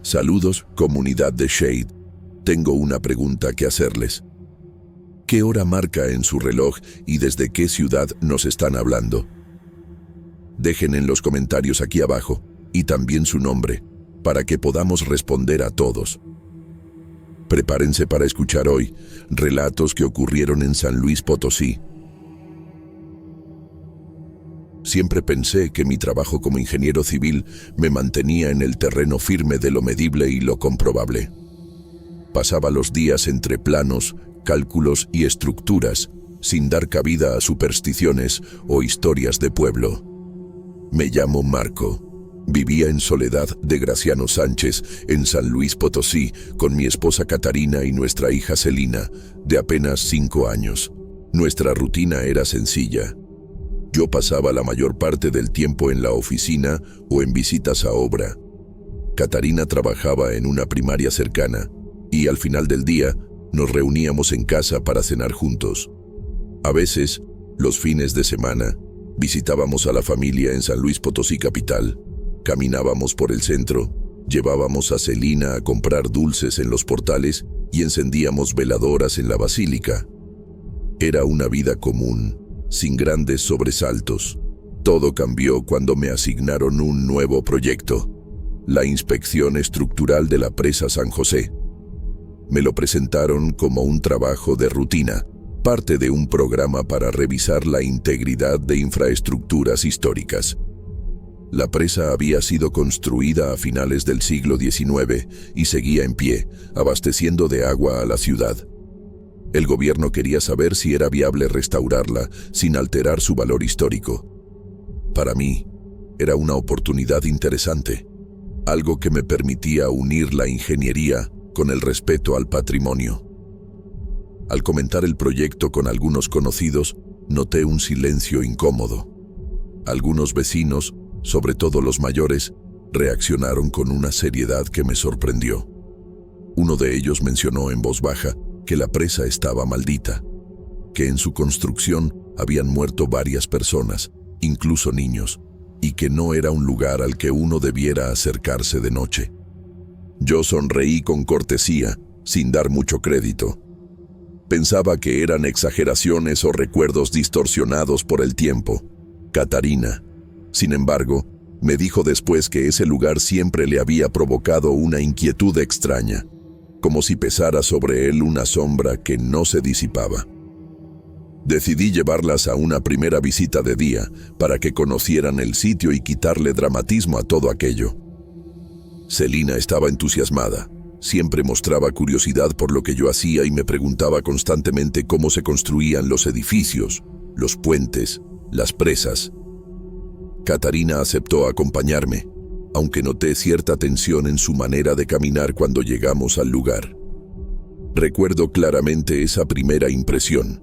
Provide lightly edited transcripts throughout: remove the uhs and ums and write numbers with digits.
Saludos, comunidad de Shade. Tengo una pregunta que hacerles. ¿Qué hora marca en su reloj y desde qué ciudad nos están hablando? Dejen en los comentarios aquí abajo y también su nombre, para que podamos responder a todos. Prepárense para escuchar hoy relatos que ocurrieron en San Luis Potosí. Siempre pensé que mi trabajo como ingeniero civil me mantenía en el terreno firme de lo medible y lo comprobable. Pasaba los días entre planos, cálculos y estructuras, sin dar cabida a supersticiones o historias de pueblo. Me llamo Marco. Vivía en Soledad de Graciano Sánchez, en San Luis Potosí, con mi esposa Catarina y nuestra hija Celina, de apenas 5 años. Nuestra rutina era sencilla. Yo pasaba la mayor parte del tiempo en la oficina o en visitas a obra. Catarina trabajaba en una primaria cercana, y al final del día nos reuníamos en casa para cenar juntos. A veces, los fines de semana, visitábamos a la familia en San Luis Potosí capital. Caminábamos por el centro, llevábamos a Celina a comprar dulces en los portales y encendíamos veladoras en la basílica. Era una vida común, sin grandes sobresaltos. Todo cambió cuando me asignaron un nuevo proyecto, la inspección estructural de la presa San José. Me lo presentaron como un trabajo de rutina, parte de un programa para revisar la integridad de infraestructuras históricas. La presa había sido construida a finales del siglo XIX y seguía en pie, abasteciendo de agua a la ciudad. El gobierno quería saber si era viable restaurarla sin alterar su valor histórico. Para mí, era una oportunidad interesante, algo que me permitía unir la ingeniería con el respeto al patrimonio. Al comentar el proyecto con algunos conocidos, noté un silencio incómodo. Algunos vecinos, sobre todo los mayores, reaccionaron con una seriedad que me sorprendió. Uno de ellos mencionó en voz baja que la presa estaba maldita, que en su construcción habían muerto varias personas, incluso niños, y que no era un lugar al que uno debiera acercarse de noche. Yo sonreí con cortesía, sin dar mucho crédito. Pensaba que eran exageraciones o recuerdos distorsionados por el tiempo. Catarina, sin embargo, me dijo después que ese lugar siempre le había provocado una inquietud extraña, como si pesara sobre él una sombra que no se disipaba. Decidí llevarlas a una primera visita de día para que conocieran el sitio y quitarle dramatismo a todo aquello. Celina estaba entusiasmada. Siempre mostraba curiosidad por lo que yo hacía y me preguntaba constantemente cómo se construían los edificios, los puentes, las presas. Catarina aceptó acompañarme, aunque noté cierta tensión en su manera de caminar cuando llegamos al lugar. Recuerdo claramente esa primera impresión.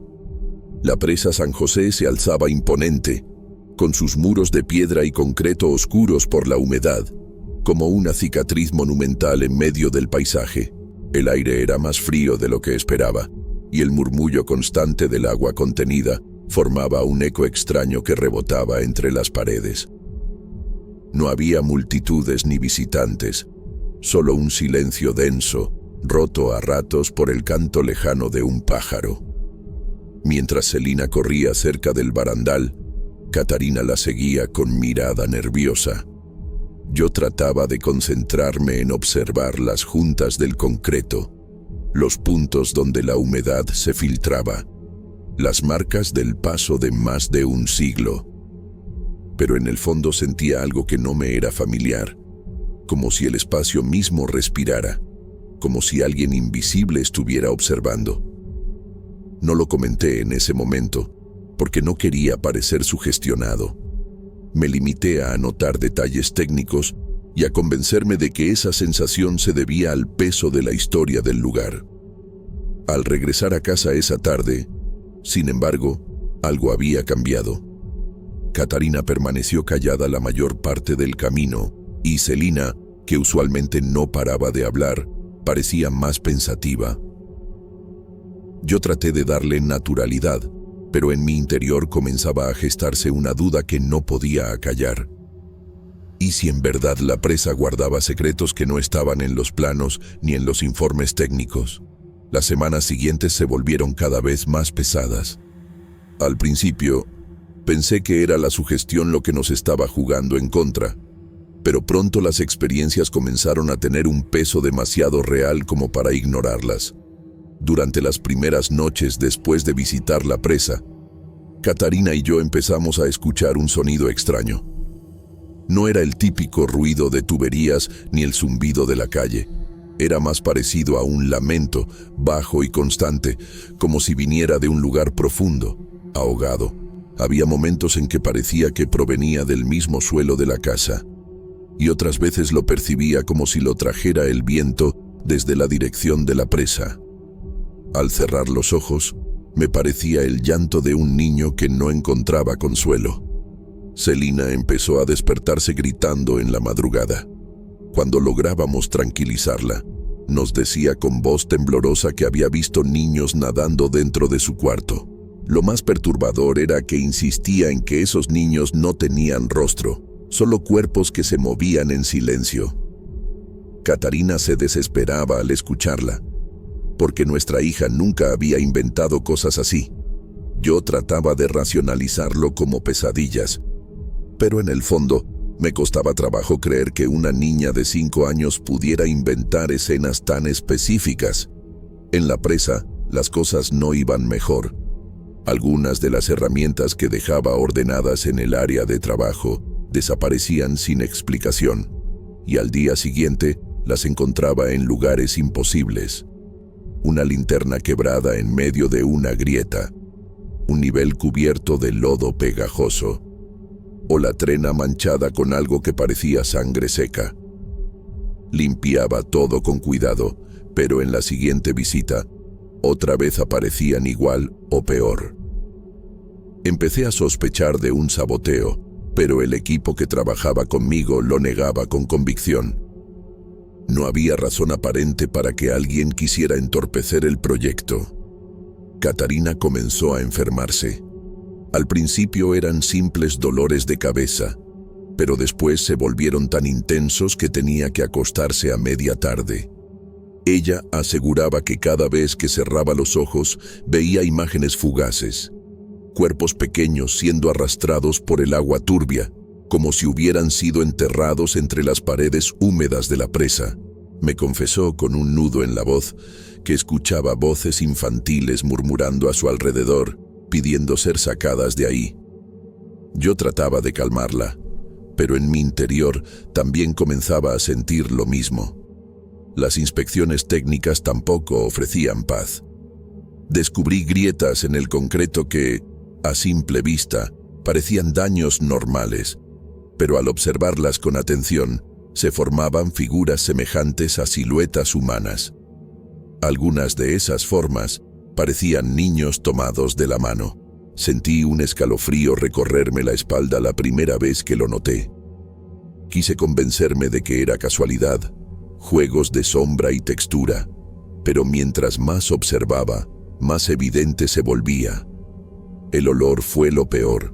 La presa San José se alzaba imponente, con sus muros de piedra y concreto oscuros por la humedad, como una cicatriz monumental en medio del paisaje. El aire era más frío de lo que esperaba, y el murmullo constante del agua contenida formaba un eco extraño que rebotaba entre las paredes. No había multitudes ni visitantes, solo un silencio denso, roto a ratos por el canto lejano de un pájaro. Mientras Celina corría cerca del barandal, Catarina la seguía con mirada nerviosa. Yo trataba de concentrarme en observar las juntas del concreto, los puntos donde la humedad se filtraba, las marcas del paso de más de un siglo. Pero en el fondo sentía algo que no me era familiar, como si el espacio mismo respirara, como si alguien invisible estuviera observando. No lo comenté en ese momento, porque no quería parecer sugestionado. Me limité a anotar detalles técnicos y a convencerme de que esa sensación se debía al peso de la historia del lugar. Al regresar a casa esa tarde, sin embargo, algo había cambiado. Catarina permaneció callada la mayor parte del camino, y Celina, que usualmente no paraba de hablar, parecía más pensativa. Yo traté de darle naturalidad, pero en mi interior comenzaba a gestarse una duda que no podía acallar. ¿Y si en verdad la presa guardaba secretos que no estaban en los planos ni en los informes técnicos? Las semanas siguientes se volvieron cada vez más pesadas. Al principio, pensé que era la sugestión lo que nos estaba jugando en contra, pero pronto las experiencias comenzaron a tener un peso demasiado real como para ignorarlas. Durante las primeras noches después de visitar la presa, Catarina y yo empezamos a escuchar un sonido extraño. No era el típico ruido de tuberías ni el zumbido de la calle. Era más parecido a un lamento, bajo y constante, como si viniera de un lugar profundo, ahogado. Había momentos en que parecía que provenía del mismo suelo de la casa, y otras veces lo percibía como si lo trajera el viento desde la dirección de la presa. Al cerrar los ojos, me parecía el llanto de un niño que no encontraba consuelo. Celina empezó a despertarse gritando en la madrugada. Cuando lográbamos tranquilizarla, nos decía con voz temblorosa que había visto niños nadando dentro de su cuarto. Lo más perturbador era que insistía en que esos niños no tenían rostro, solo cuerpos que se movían en silencio. Catarina se desesperaba al escucharla, porque nuestra hija nunca había inventado cosas así. Yo trataba de racionalizarlo como pesadillas, pero en el fondo me costaba trabajo creer que una niña de 5 años pudiera inventar escenas tan específicas. En la presa, las cosas no iban mejor. Algunas de las herramientas que dejaba ordenadas en el área de trabajo desaparecían sin explicación, y al día siguiente las encontraba en lugares imposibles. Una linterna quebrada en medio de una grieta, un nivel cubierto de lodo pegajoso, o la trena manchada con algo que parecía sangre seca. Limpiaba todo con cuidado, pero en la siguiente visita, otra vez aparecían igual o peor. Empecé a sospechar de un saboteo, pero el equipo que trabajaba conmigo lo negaba con convicción. No había razón aparente para que alguien quisiera entorpecer el proyecto. Catarina comenzó a enfermarse. Al principio eran simples dolores de cabeza, pero después se volvieron tan intensos que tenía que acostarse a media tarde. Ella aseguraba que cada vez que cerraba los ojos veía imágenes fugaces, cuerpos pequeños siendo arrastrados por el agua turbia, como si hubieran sido enterrados entre las paredes húmedas de la presa. Me confesó con un nudo en la voz que escuchaba voces infantiles murmurando a su alrededor, pidiendo ser sacadas de ahí. Yo trataba de calmarla, pero en mi interior también comenzaba a sentir lo mismo. Las inspecciones técnicas tampoco ofrecían paz. Descubrí grietas en el concreto que, a simple vista, parecían daños normales, pero al observarlas con atención, se formaban figuras semejantes a siluetas humanas. Algunas de esas formas parecían niños tomados de la mano. Sentí un escalofrío recorrerme la espalda la primera vez que lo noté. Quise convencerme de que era casualidad, juegos de sombra y textura, pero mientras más observaba, más evidente se volvía. El olor fue lo peor.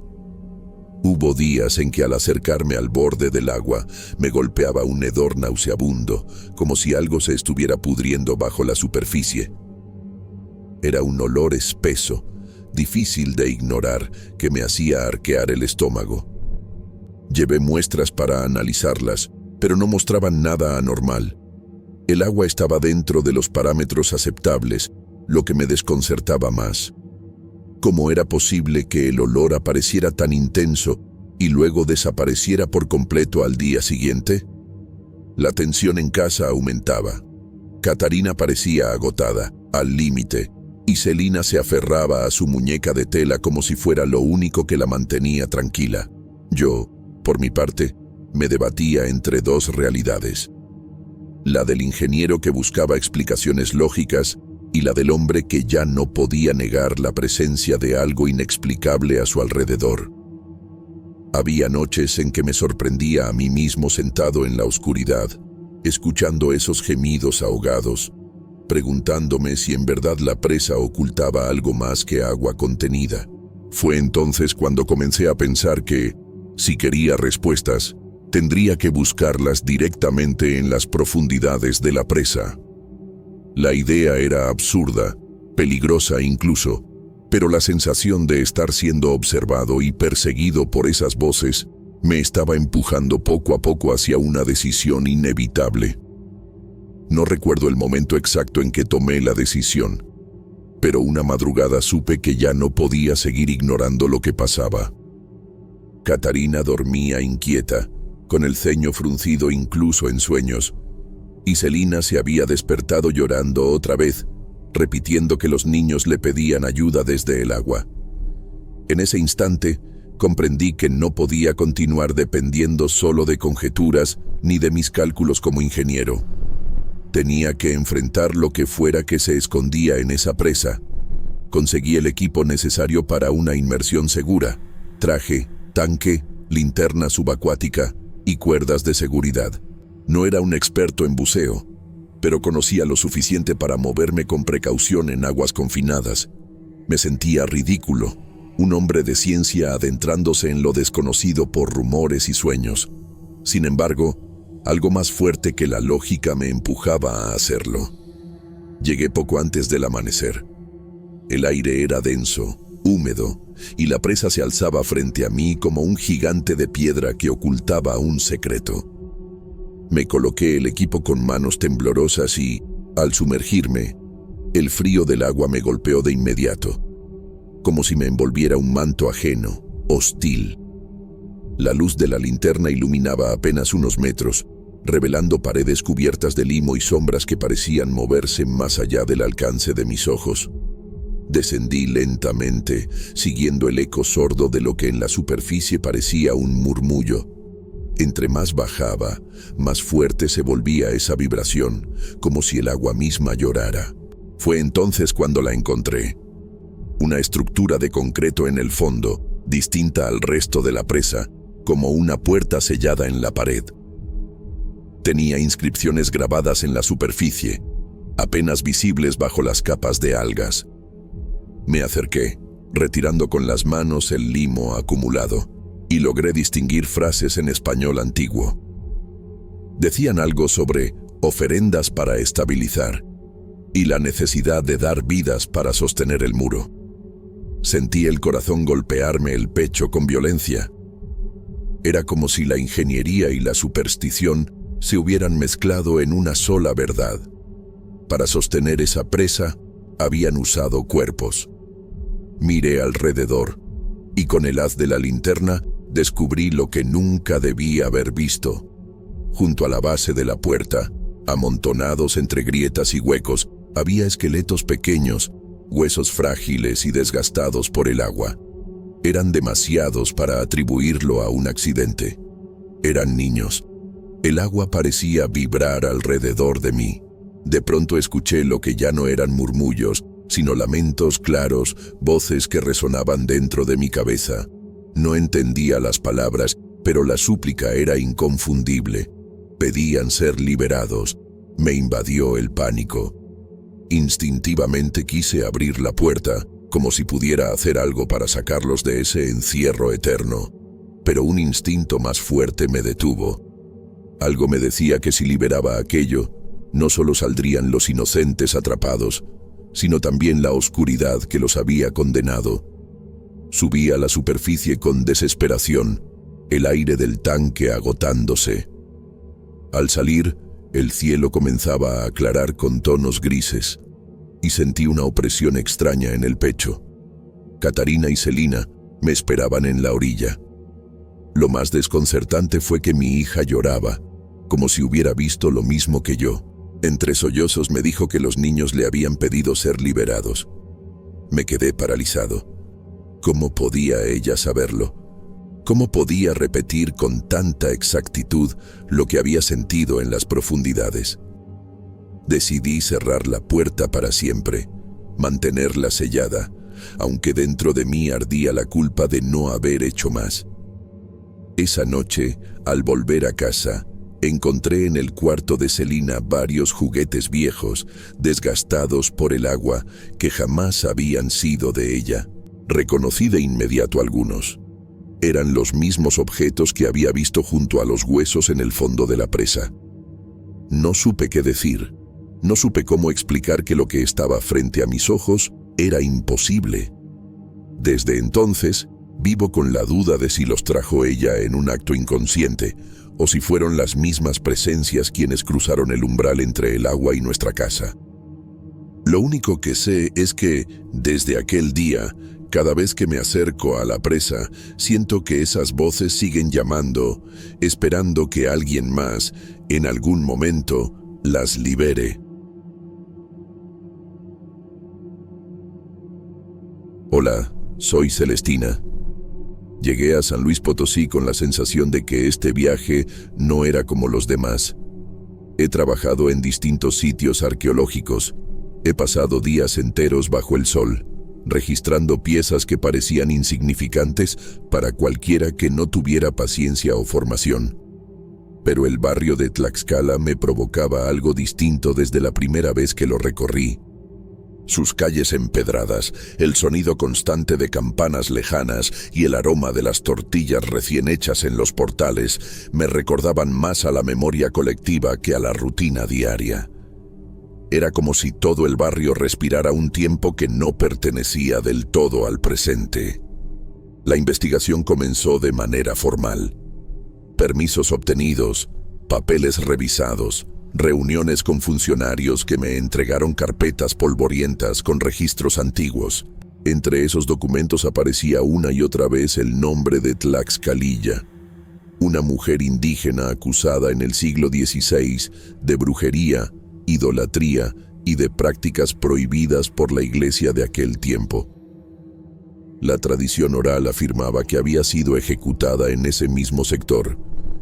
Hubo días en que al acercarme al borde del agua me golpeaba un hedor nauseabundo, como si algo se estuviera pudriendo bajo la superficie. Era un olor espeso, difícil de ignorar, que me hacía arquear el estómago. Llevé muestras para analizarlas, pero no mostraban nada anormal. El agua estaba dentro de los parámetros aceptables, lo que me desconcertaba más. ¿Cómo era posible que el olor apareciera tan intenso y luego desapareciera por completo al día siguiente? La tensión en casa aumentaba. Catarina parecía agotada, al límite, y Celina se aferraba a su muñeca de tela como si fuera lo único que la mantenía tranquila. Yo, por mi parte, me debatía entre dos realidades: la del ingeniero que buscaba explicaciones lógicas y la del hombre que ya no podía negar la presencia de algo inexplicable a su alrededor. Había noches en que me sorprendía a mí mismo sentado en la oscuridad, escuchando esos gemidos ahogados, preguntándome si en verdad la presa ocultaba algo más que agua contenida. Fue entonces cuando comencé a pensar que, si quería respuestas, Tendría que buscarlas directamente en las profundidades de la presa. La idea era absurda, peligrosa incluso, pero la sensación de estar siendo observado y perseguido por esas voces me estaba empujando poco a poco hacia una decisión inevitable. No recuerdo el momento exacto en que tomé la decisión, pero una madrugada supe que ya no podía seguir ignorando lo que pasaba. Catarina dormía inquieta, con el ceño fruncido incluso en sueños, y Celina se había despertado llorando otra vez, repitiendo que los niños le pedían ayuda desde el agua. En ese instante, comprendí que no podía continuar dependiendo solo de conjeturas ni de mis cálculos como ingeniero. Tenía que enfrentar lo que fuera que se escondía en esa presa. Conseguí el equipo necesario para una inmersión segura: traje, tanque, linterna subacuática y cuerdas de seguridad. No era un experto en buceo, pero conocía lo suficiente para moverme con precaución en aguas confinadas. Me sentía ridículo, un hombre de ciencia adentrándose en lo desconocido por rumores y sueños. Sin embargo, algo más fuerte que la lógica me empujaba a hacerlo. Llegué poco antes del amanecer. El aire era denso, húmedo, y la presa se alzaba frente a mí como un gigante de piedra que ocultaba un secreto. Me coloqué el equipo con manos temblorosas y, al sumergirme, el frío del agua me golpeó de inmediato, como si me envolviera un manto ajeno, hostil. La luz de la linterna iluminaba apenas unos metros, revelando paredes cubiertas de limo y sombras que parecían moverse más allá del alcance de mis ojos. Descendí lentamente, siguiendo el eco sordo de lo que en la superficie parecía un murmullo. Entre más bajaba, más fuerte se volvía esa vibración, como si el agua misma llorara. Fue entonces cuando la encontré. Una estructura de concreto en el fondo, distinta al resto de la presa, como una puerta sellada en la pared. Tenía inscripciones grabadas en la superficie, apenas visibles bajo las capas de algas. Me acerqué, retirando con las manos el limo acumulado, y logré distinguir frases en español antiguo. Decían algo sobre ofrendas para estabilizar y la necesidad de dar vidas para sostener el muro. Sentí el corazón golpearme el pecho con violencia. Era como si la ingeniería y la superstición se hubieran mezclado en una sola verdad. Para sostener esa presa, habían usado cuerpos. Miré alrededor, y con el haz de la linterna descubrí lo que nunca debí haber visto. Junto a la base de la puerta, amontonados entre grietas y huecos, había esqueletos pequeños, huesos frágiles y desgastados por el agua. Eran demasiados para atribuirlo a un accidente. Eran niños. El agua parecía vibrar alrededor de mí. De pronto escuché lo que ya no eran murmullos, sino lamentos claros, voces que resonaban dentro de mi cabeza. No entendía las palabras, pero la súplica era inconfundible. Pedían ser liberados. Me invadió el pánico. Instintivamente quise abrir la puerta, como si pudiera hacer algo para sacarlos de ese encierro eterno. Pero un instinto más fuerte me detuvo. Algo me decía que si liberaba aquello, no solo saldrían los inocentes atrapados, sino también la oscuridad que los había condenado. Subí a la superficie con desesperación, el aire del tanque agotándose. Al salir, el cielo comenzaba a aclarar con tonos grises, y sentí una opresión extraña en el pecho. Catarina y Celina me esperaban en la orilla. Lo más desconcertante fue que mi hija lloraba, como si hubiera visto lo mismo que yo. Entre sollozos me dijo que los niños le habían pedido ser liberados. Me quedé paralizado. ¿Cómo podía ella saberlo? ¿Cómo podía repetir con tanta exactitud lo que había sentido en las profundidades? Decidí cerrar la puerta para siempre, mantenerla sellada, aunque dentro de mí ardía la culpa de no haber hecho más. Esa noche, al volver a casa, encontré en el cuarto de Celina varios juguetes viejos, desgastados por el agua, que jamás habían sido de ella. Reconocí de inmediato algunos. Eran los mismos objetos que había visto junto a los huesos en el fondo de la presa. No supe qué decir. No supe cómo explicar que lo que estaba frente a mis ojos era imposible. Desde entonces, vivo con la duda de si los trajo ella en un acto inconsciente, o si fueron las mismas presencias quienes cruzaron el umbral entre el agua y nuestra casa. Lo único que sé es que, desde aquel día, cada vez que me acerco a la presa, siento que esas voces siguen llamando, esperando que alguien más, en algún momento, las libere. Hola, soy Celestina. Llegué a San Luis Potosí con la sensación de que este viaje no era como los demás. He trabajado en distintos sitios arqueológicos. He pasado días enteros bajo el sol, registrando piezas que parecían insignificantes para cualquiera que no tuviera paciencia o formación. Pero el barrio de Tlaxcala me provocaba algo distinto desde la primera vez que lo recorrí. Sus calles empedradas, el sonido constante de campanas lejanas y el aroma de las tortillas recién hechas en los portales me recordaban más a la memoria colectiva que a la rutina diaria. Era como si todo el barrio respirara un tiempo que no pertenecía del todo al presente. La investigación comenzó de manera formal. Permisos obtenidos, papeles revisados, reuniones con funcionarios que me entregaron carpetas polvorientas con registros antiguos. Entre esos documentos aparecía una y otra vez el nombre de Tlaxcalilla, una mujer indígena acusada en el siglo XVI de brujería, idolatría y de prácticas prohibidas por la iglesia de aquel tiempo. La tradición oral afirmaba que había sido ejecutada en ese mismo sector,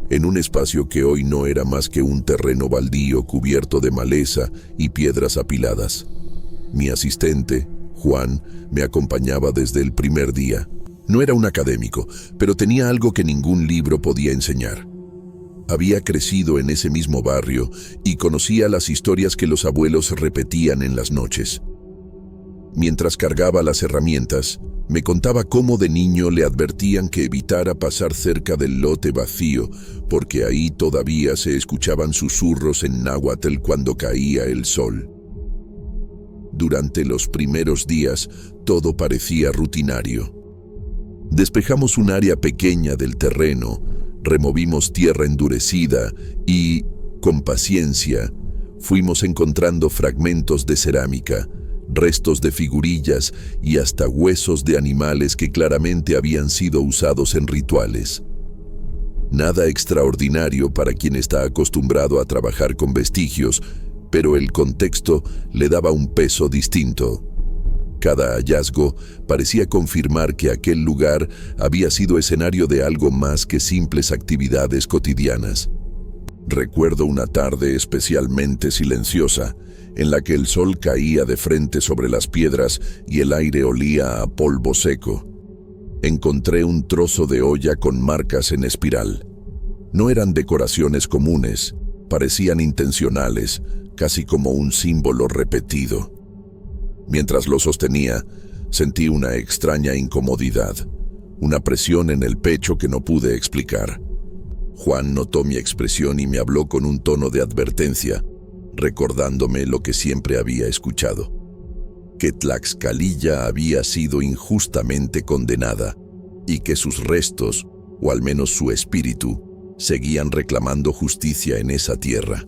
en un espacio que hoy no era más que un terreno baldío cubierto de maleza y piedras apiladas. Mi asistente, Juan, me acompañaba desde el primer día. No era un académico, pero tenía algo que ningún libro podía enseñar. Había crecido en ese mismo barrio y conocía las historias que los abuelos repetían en las noches. Mientras cargaba las herramientas, me contaba cómo de niño le advertían que evitara pasar cerca del lote vacío, porque ahí todavía se escuchaban susurros en náhuatl cuando caía el sol. Durante los primeros días, todo parecía rutinario. Despejamos un área pequeña del terreno, removimos tierra endurecida y, con paciencia, fuimos encontrando fragmentos de cerámica, restos de figurillas y hasta huesos de animales que claramente habían sido usados en rituales. Nada extraordinario para quien está acostumbrado a trabajar con vestigios, pero el contexto le daba un peso distinto. Cada hallazgo parecía confirmar que aquel lugar había sido escenario de algo más que simples actividades cotidianas. Recuerdo una tarde especialmente silenciosa, en la que el sol caía de frente sobre las piedras y el aire olía a polvo seco. Encontré un trozo de olla con marcas en espiral. No eran decoraciones comunes, parecían intencionales, casi como un símbolo repetido. Mientras lo sostenía, sentí una extraña incomodidad, una presión en el pecho que no pude explicar. Juan notó mi expresión y me habló con un tono de advertencia, recordándome lo que siempre había escuchado, que Tlaxcalilla había sido injustamente condenada y que sus restos, o al menos su espíritu, seguían reclamando justicia en esa tierra.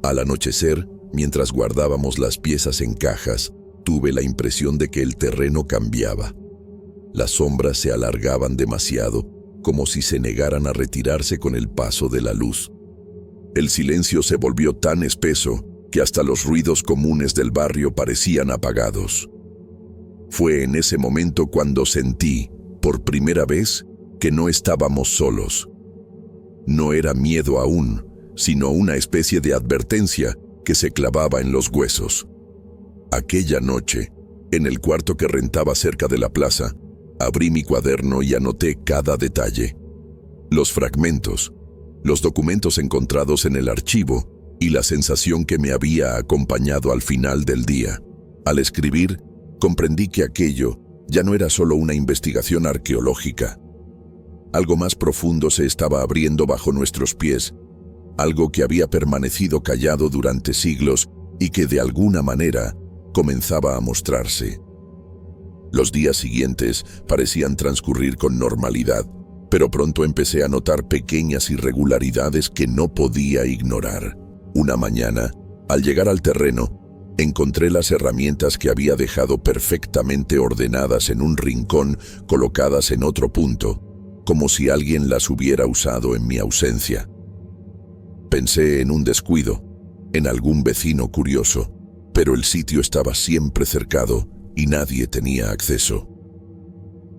Al anochecer, mientras guardábamos las piezas en cajas, tuve la impresión de que el terreno cambiaba. Las sombras se alargaban demasiado, como si se negaran a retirarse con el paso de la luz. El silencio se volvió tan espeso que hasta los ruidos comunes del barrio parecían apagados. Fue en ese momento cuando sentí, por primera vez, que no estábamos solos. No era miedo aún, sino una especie de advertencia que se clavaba en los huesos. Aquella noche, en el cuarto que rentaba cerca de la plaza, abrí mi cuaderno y anoté cada detalle. Los fragmentos, los documentos encontrados en el archivo y la sensación que me había acompañado al final del día. Al escribir, comprendí que aquello ya no era solo una investigación arqueológica, Algo más profundo se estaba abriendo bajo nuestros pies, algo que había permanecido callado durante siglos y que de alguna manera comenzaba a mostrarse. Los días siguientes parecían transcurrir con normalidad, pero pronto empecé a notar pequeñas irregularidades que no podía ignorar. Una mañana, al llegar al terreno, encontré las herramientas que había dejado perfectamente ordenadas en un rincón, colocadas en otro punto, como si alguien las hubiera usado en mi ausencia. Pensé en un descuido, en algún vecino curioso, pero el sitio estaba siempre cercado y nadie tenía acceso.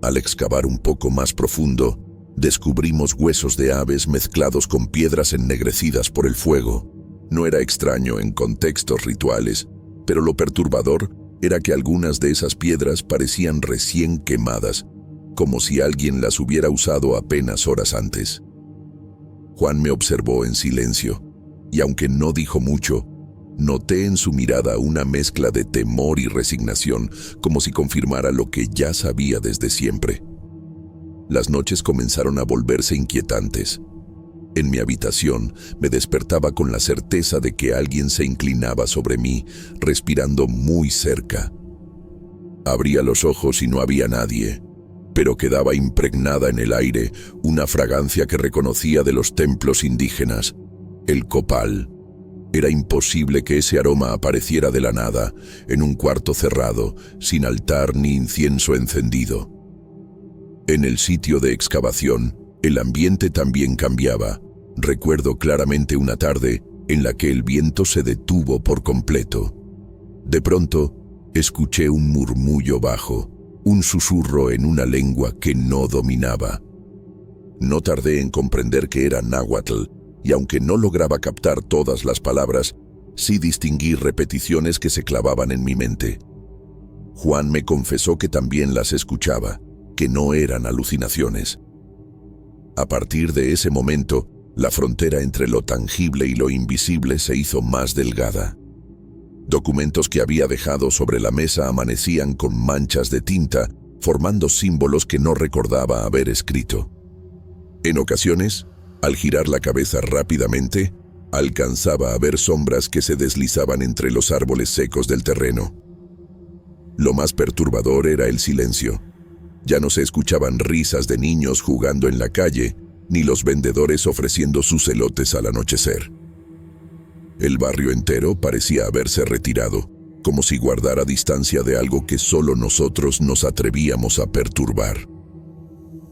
Al excavar un poco más profundo, descubrimos huesos de aves mezclados con piedras ennegrecidas por el fuego. No era extraño en contextos rituales, pero lo perturbador era que algunas de esas piedras parecían recién quemadas, como si alguien las hubiera usado apenas horas antes. Juan me observó en silencio, y aunque no dijo mucho, noté en su mirada una mezcla de temor y resignación, como si confirmara lo que ya sabía desde siempre. Las noches comenzaron a volverse inquietantes. En mi habitación me despertaba con la certeza de que alguien se inclinaba sobre mí, respirando muy cerca. Abría los ojos y no había nadie, pero quedaba impregnada en el aire una fragancia que reconocía de los templos indígenas, el copal. Era imposible que ese aroma apareciera de la nada, en un cuarto cerrado, sin altar ni incienso encendido. En el sitio de excavación, el ambiente también cambiaba. Recuerdo claramente una tarde en la que el viento se detuvo por completo. De pronto, escuché un murmullo bajo, un susurro en una lengua que no dominaba. No tardé en comprender que era náhuatl, y aunque no lograba captar todas las palabras, sí distinguí repeticiones que se clavaban en mi mente. Juan me confesó que también las escuchaba, que no eran alucinaciones. A partir de ese momento, la frontera entre lo tangible y lo invisible se hizo más delgada. Documentos que había dejado sobre la mesa amanecían con manchas de tinta, formando símbolos que no recordaba haber escrito. En ocasiones, al girar la cabeza rápidamente, alcanzaba a ver sombras que se deslizaban entre los árboles secos del terreno. Lo más perturbador era el silencio. Ya no se escuchaban risas de niños jugando en la calle, ni los vendedores ofreciendo sus elotes al anochecer. El barrio entero parecía haberse retirado, como si guardara distancia de algo que solo nosotros nos atrevíamos a perturbar.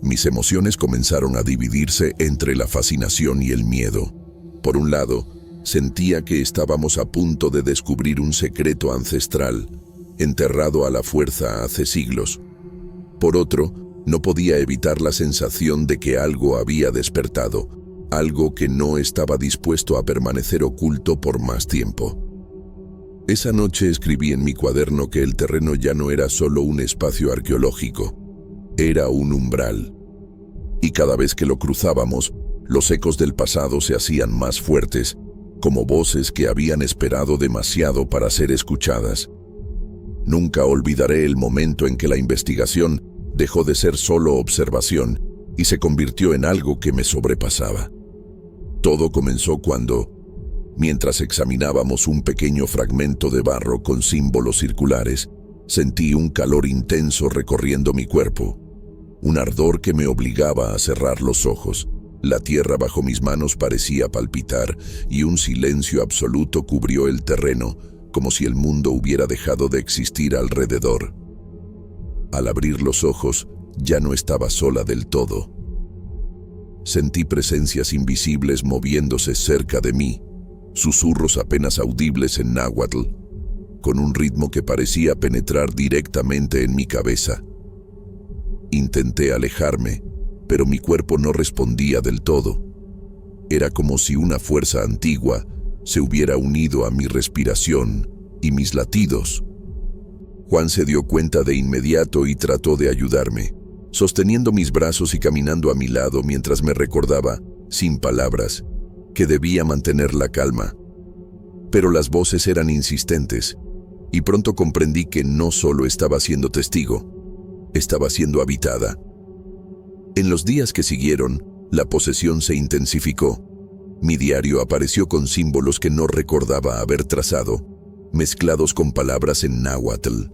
Mis emociones comenzaron a dividirse entre la fascinación y el miedo. Por un lado, sentía que estábamos a punto de descubrir un secreto ancestral, enterrado a la fuerza hace siglos. Por otro, no podía evitar la sensación de que algo había despertado, algo que no estaba dispuesto a permanecer oculto por más tiempo. Esa noche escribí en mi cuaderno que el terreno ya no era solo un espacio arqueológico, era un umbral. Y cada vez que lo cruzábamos, los ecos del pasado se hacían más fuertes, como voces que habían esperado demasiado para ser escuchadas. Nunca olvidaré el momento en que la investigación dejó de ser solo observación y se convirtió en algo que me sobrepasaba. Todo comenzó cuando, mientras examinábamos un pequeño fragmento de barro con símbolos circulares, sentí un calor intenso recorriendo mi cuerpo, un ardor que me obligaba a cerrar los ojos. La tierra bajo mis manos parecía palpitar y un silencio absoluto cubrió el terreno, como si el mundo hubiera dejado de existir alrededor. Al abrir los ojos, ya no estaba sola del todo. Sentí presencias invisibles moviéndose cerca de mí, susurros apenas audibles en náhuatl, con un ritmo que parecía penetrar directamente en mi cabeza. Intenté alejarme, pero mi cuerpo no respondía del todo. Era como si una fuerza antigua se hubiera unido a mi respiración y mis latidos. Juan se dio cuenta de inmediato y trató de ayudarme, sosteniendo mis brazos y caminando a mi lado mientras me recordaba, sin palabras, que debía mantener la calma. Pero las voces eran insistentes, y pronto comprendí que no solo estaba siendo testigo, estaba siendo habitada. En los días que siguieron, la posesión se intensificó. Mi diario apareció con símbolos que no recordaba haber trazado, mezclados con palabras en náhuatl.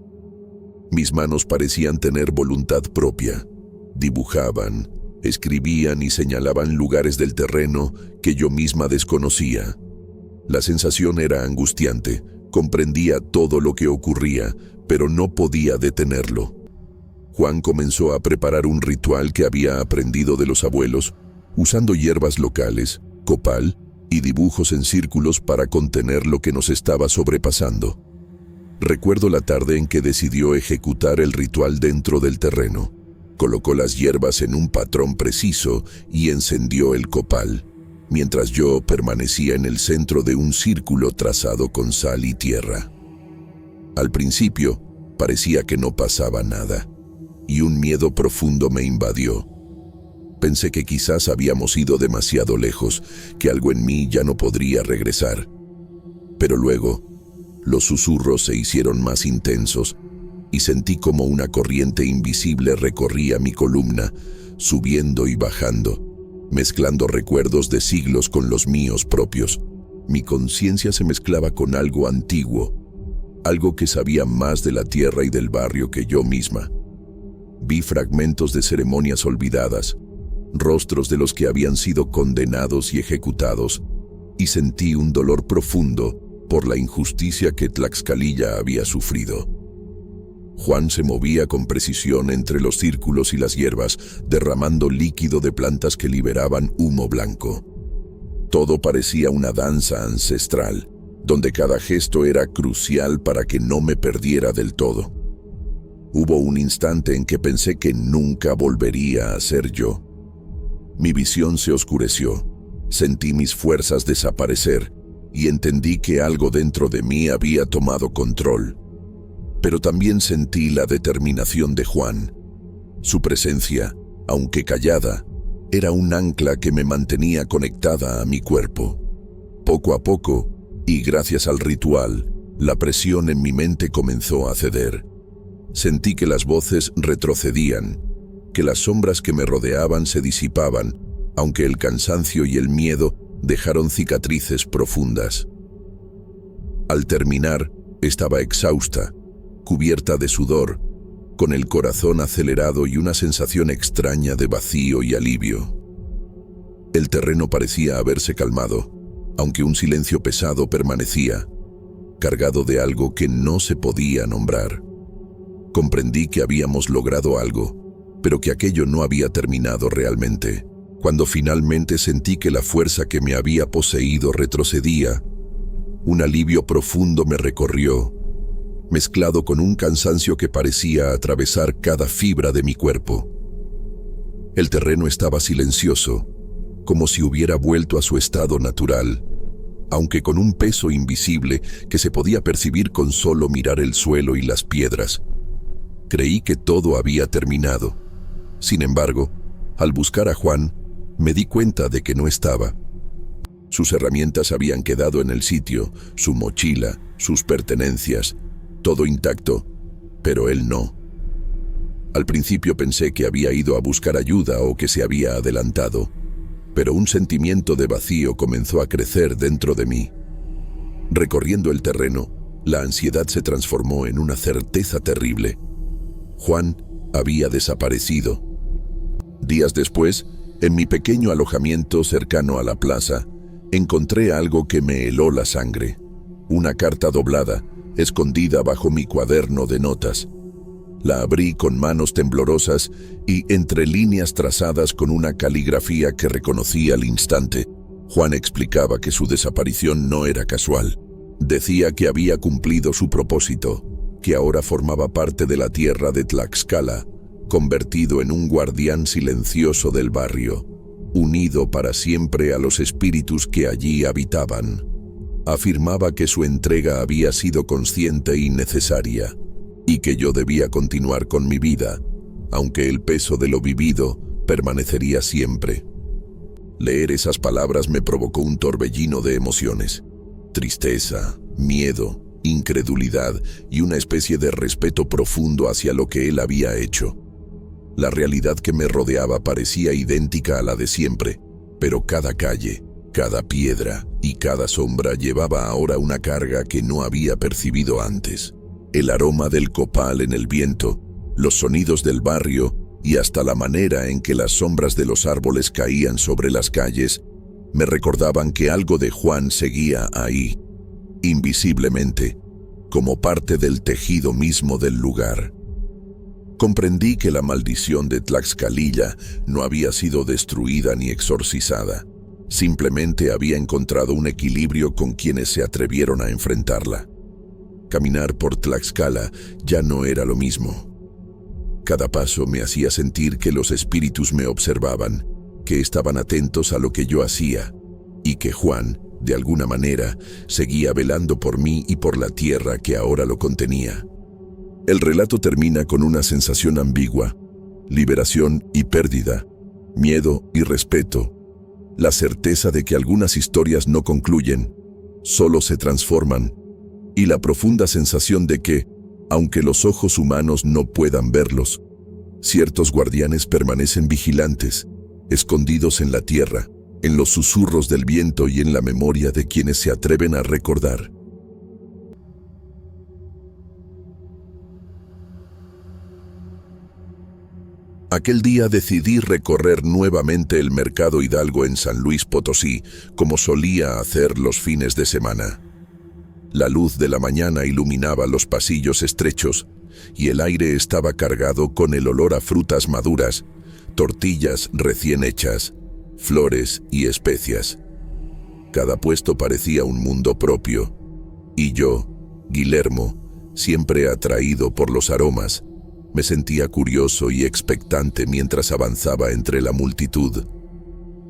Mis manos parecían tener voluntad propia. Dibujaban, escribían y señalaban lugares del terreno que yo misma desconocía. La sensación era angustiante. Comprendía todo lo que ocurría, pero no podía detenerlo. Juan comenzó a preparar un ritual que había aprendido de los abuelos, usando hierbas locales, copal y dibujos en círculos para contener lo que nos estaba sobrepasando. Recuerdo la tarde en que decidió ejecutar el ritual dentro del terreno. Colocó las hierbas en un patrón preciso y encendió el copal, mientras yo permanecía en el centro de un círculo trazado con sal y tierra. Al principio, parecía que no pasaba nada, y un miedo profundo me invadió. Pensé que quizás habíamos ido demasiado lejos, que algo en mí ya no podría regresar. Pero luego, los susurros se hicieron más intensos, y sentí como una corriente invisible recorría mi columna, subiendo y bajando, mezclando recuerdos de siglos con los míos propios. Mi conciencia se mezclaba con algo antiguo, algo que sabía más de la tierra y del barrio que yo misma. Vi fragmentos de ceremonias olvidadas, rostros de los que habían sido condenados y ejecutados, y sentí un dolor profundo por la injusticia que Tlaxcalilla había sufrido. Juan se movía con precisión entre los círculos y las hierbas, derramando líquido de plantas que liberaban humo blanco. Todo parecía una danza ancestral, donde cada gesto era crucial para que no me perdiera del todo. Hubo un instante en que pensé que nunca volvería a ser yo. Mi visión se oscureció, sentí mis fuerzas desaparecer y entendí que algo dentro de mí había tomado control. Pero también sentí la determinación de Juan. Su presencia, aunque callada, era un ancla que me mantenía conectada a mi cuerpo. Poco a poco, y gracias al ritual, la presión en mi mente comenzó a ceder. Sentí que las voces retrocedían, que las sombras que me rodeaban se disipaban, aunque el cansancio y el miedo dejaron cicatrices profundas. Al terminar, estaba exhausta, cubierta de sudor, con el corazón acelerado y una sensación extraña de vacío y alivio. El terreno parecía haberse calmado, aunque un silencio pesado permanecía, cargado de algo que no se podía nombrar. Comprendí que habíamos logrado algo, pero que aquello no había terminado realmente. Cuando finalmente sentí que la fuerza que me había poseído retrocedía, un alivio profundo me recorrió, mezclado con un cansancio que parecía atravesar cada fibra de mi cuerpo. El terreno estaba silencioso, como si hubiera vuelto a su estado natural, aunque con un peso invisible que se podía percibir con solo mirar el suelo y las piedras. Creí que todo había terminado. Sin embargo, al buscar a Juan, me di cuenta de que no estaba. Sus herramientas habían quedado en el sitio, su mochila, sus pertenencias, todo intacto, pero él no. Al principio pensé que había ido a buscar ayuda o que se había adelantado, pero un sentimiento de vacío comenzó a crecer dentro de mí. Recorriendo el terreno, la ansiedad se transformó en una certeza terrible. Juan había desaparecido. Días después, en mi pequeño alojamiento cercano a la plaza, encontré algo que me heló la sangre. Una carta doblada, escondida bajo mi cuaderno de notas. La abrí con manos temblorosas y entre líneas trazadas con una caligrafía que reconocí al instante. Juan explicaba que su desaparición no era casual. Decía que había cumplido su propósito, que ahora formaba parte de la tierra de Tlaxcala, convertido en un guardián silencioso del barrio, unido para siempre a los espíritus que allí habitaban. Afirmaba que su entrega había sido consciente y necesaria, y que yo debía continuar con mi vida, aunque el peso de lo vivido permanecería siempre. Leer esas palabras me provocó un torbellino de emociones: tristeza, miedo, incredulidad y una especie de respeto profundo hacia lo que él había hecho. La realidad que me rodeaba parecía idéntica a la de siempre, pero cada calle, cada piedra y cada sombra llevaba ahora una carga que no había percibido antes. El aroma del copal en el viento, los sonidos del barrio y hasta la manera en que las sombras de los árboles caían sobre las calles me recordaban que algo de Juan seguía ahí, invisiblemente, como parte del tejido mismo del lugar. Comprendí que la maldición de Tlaxcalilla no había sido destruida ni exorcizada, simplemente había encontrado un equilibrio con quienes se atrevieron a enfrentarla. Caminar por Tlaxcala ya no era lo mismo. Cada paso me hacía sentir que los espíritus me observaban, que estaban atentos a lo que yo hacía, y que Juan, de alguna manera, seguía velando por mí y por la tierra que ahora lo contenía. El relato termina con una sensación ambigua: liberación y pérdida, miedo y respeto, la certeza de que algunas historias no concluyen, solo se transforman, y la profunda sensación de que, aunque los ojos humanos no puedan verlos, ciertos guardianes permanecen vigilantes, escondidos en la tierra, en los susurros del viento y en la memoria de quienes se atreven a recordar. Aquel día decidí recorrer nuevamente el Mercado Hidalgo en San Luis Potosí, como solía hacer los fines de semana. La luz de la mañana iluminaba los pasillos estrechos y el aire estaba cargado con el olor a frutas maduras, tortillas recién hechas, flores y especias. Cada puesto parecía un mundo propio, y yo, Guillermo, siempre atraído por los aromas, me sentía curioso y expectante mientras avanzaba entre la multitud.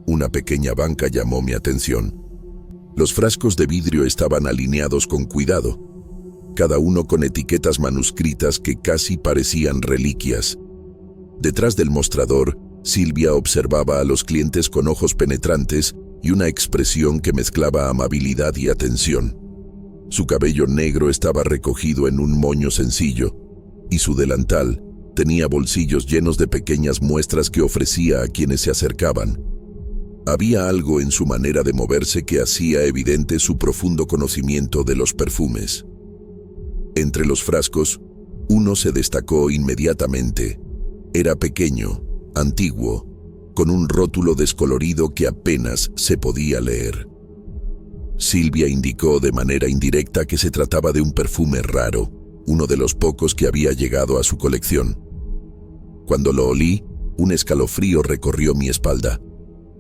Una pequeña banca llamó mi atención. Los frascos de vidrio estaban alineados con cuidado, cada uno con etiquetas manuscritas que casi parecían reliquias. Detrás del mostrador, Silvia observaba a los clientes con ojos penetrantes y una expresión que mezclaba amabilidad y atención. Su cabello negro estaba recogido en un moño sencillo, y su delantal tenía bolsillos llenos de pequeñas muestras que ofrecía a quienes se acercaban. Había algo en su manera de moverse que hacía evidente su profundo conocimiento de los perfumes. Entre los frascos, uno se destacó inmediatamente. Era pequeño, antiguo, con un rótulo descolorido que apenas se podía leer. Silvia indicó de manera indirecta que se trataba de un perfume raro, uno de los pocos que había llegado a su colección. Cuando lo olí, un escalofrío recorrió mi espalda.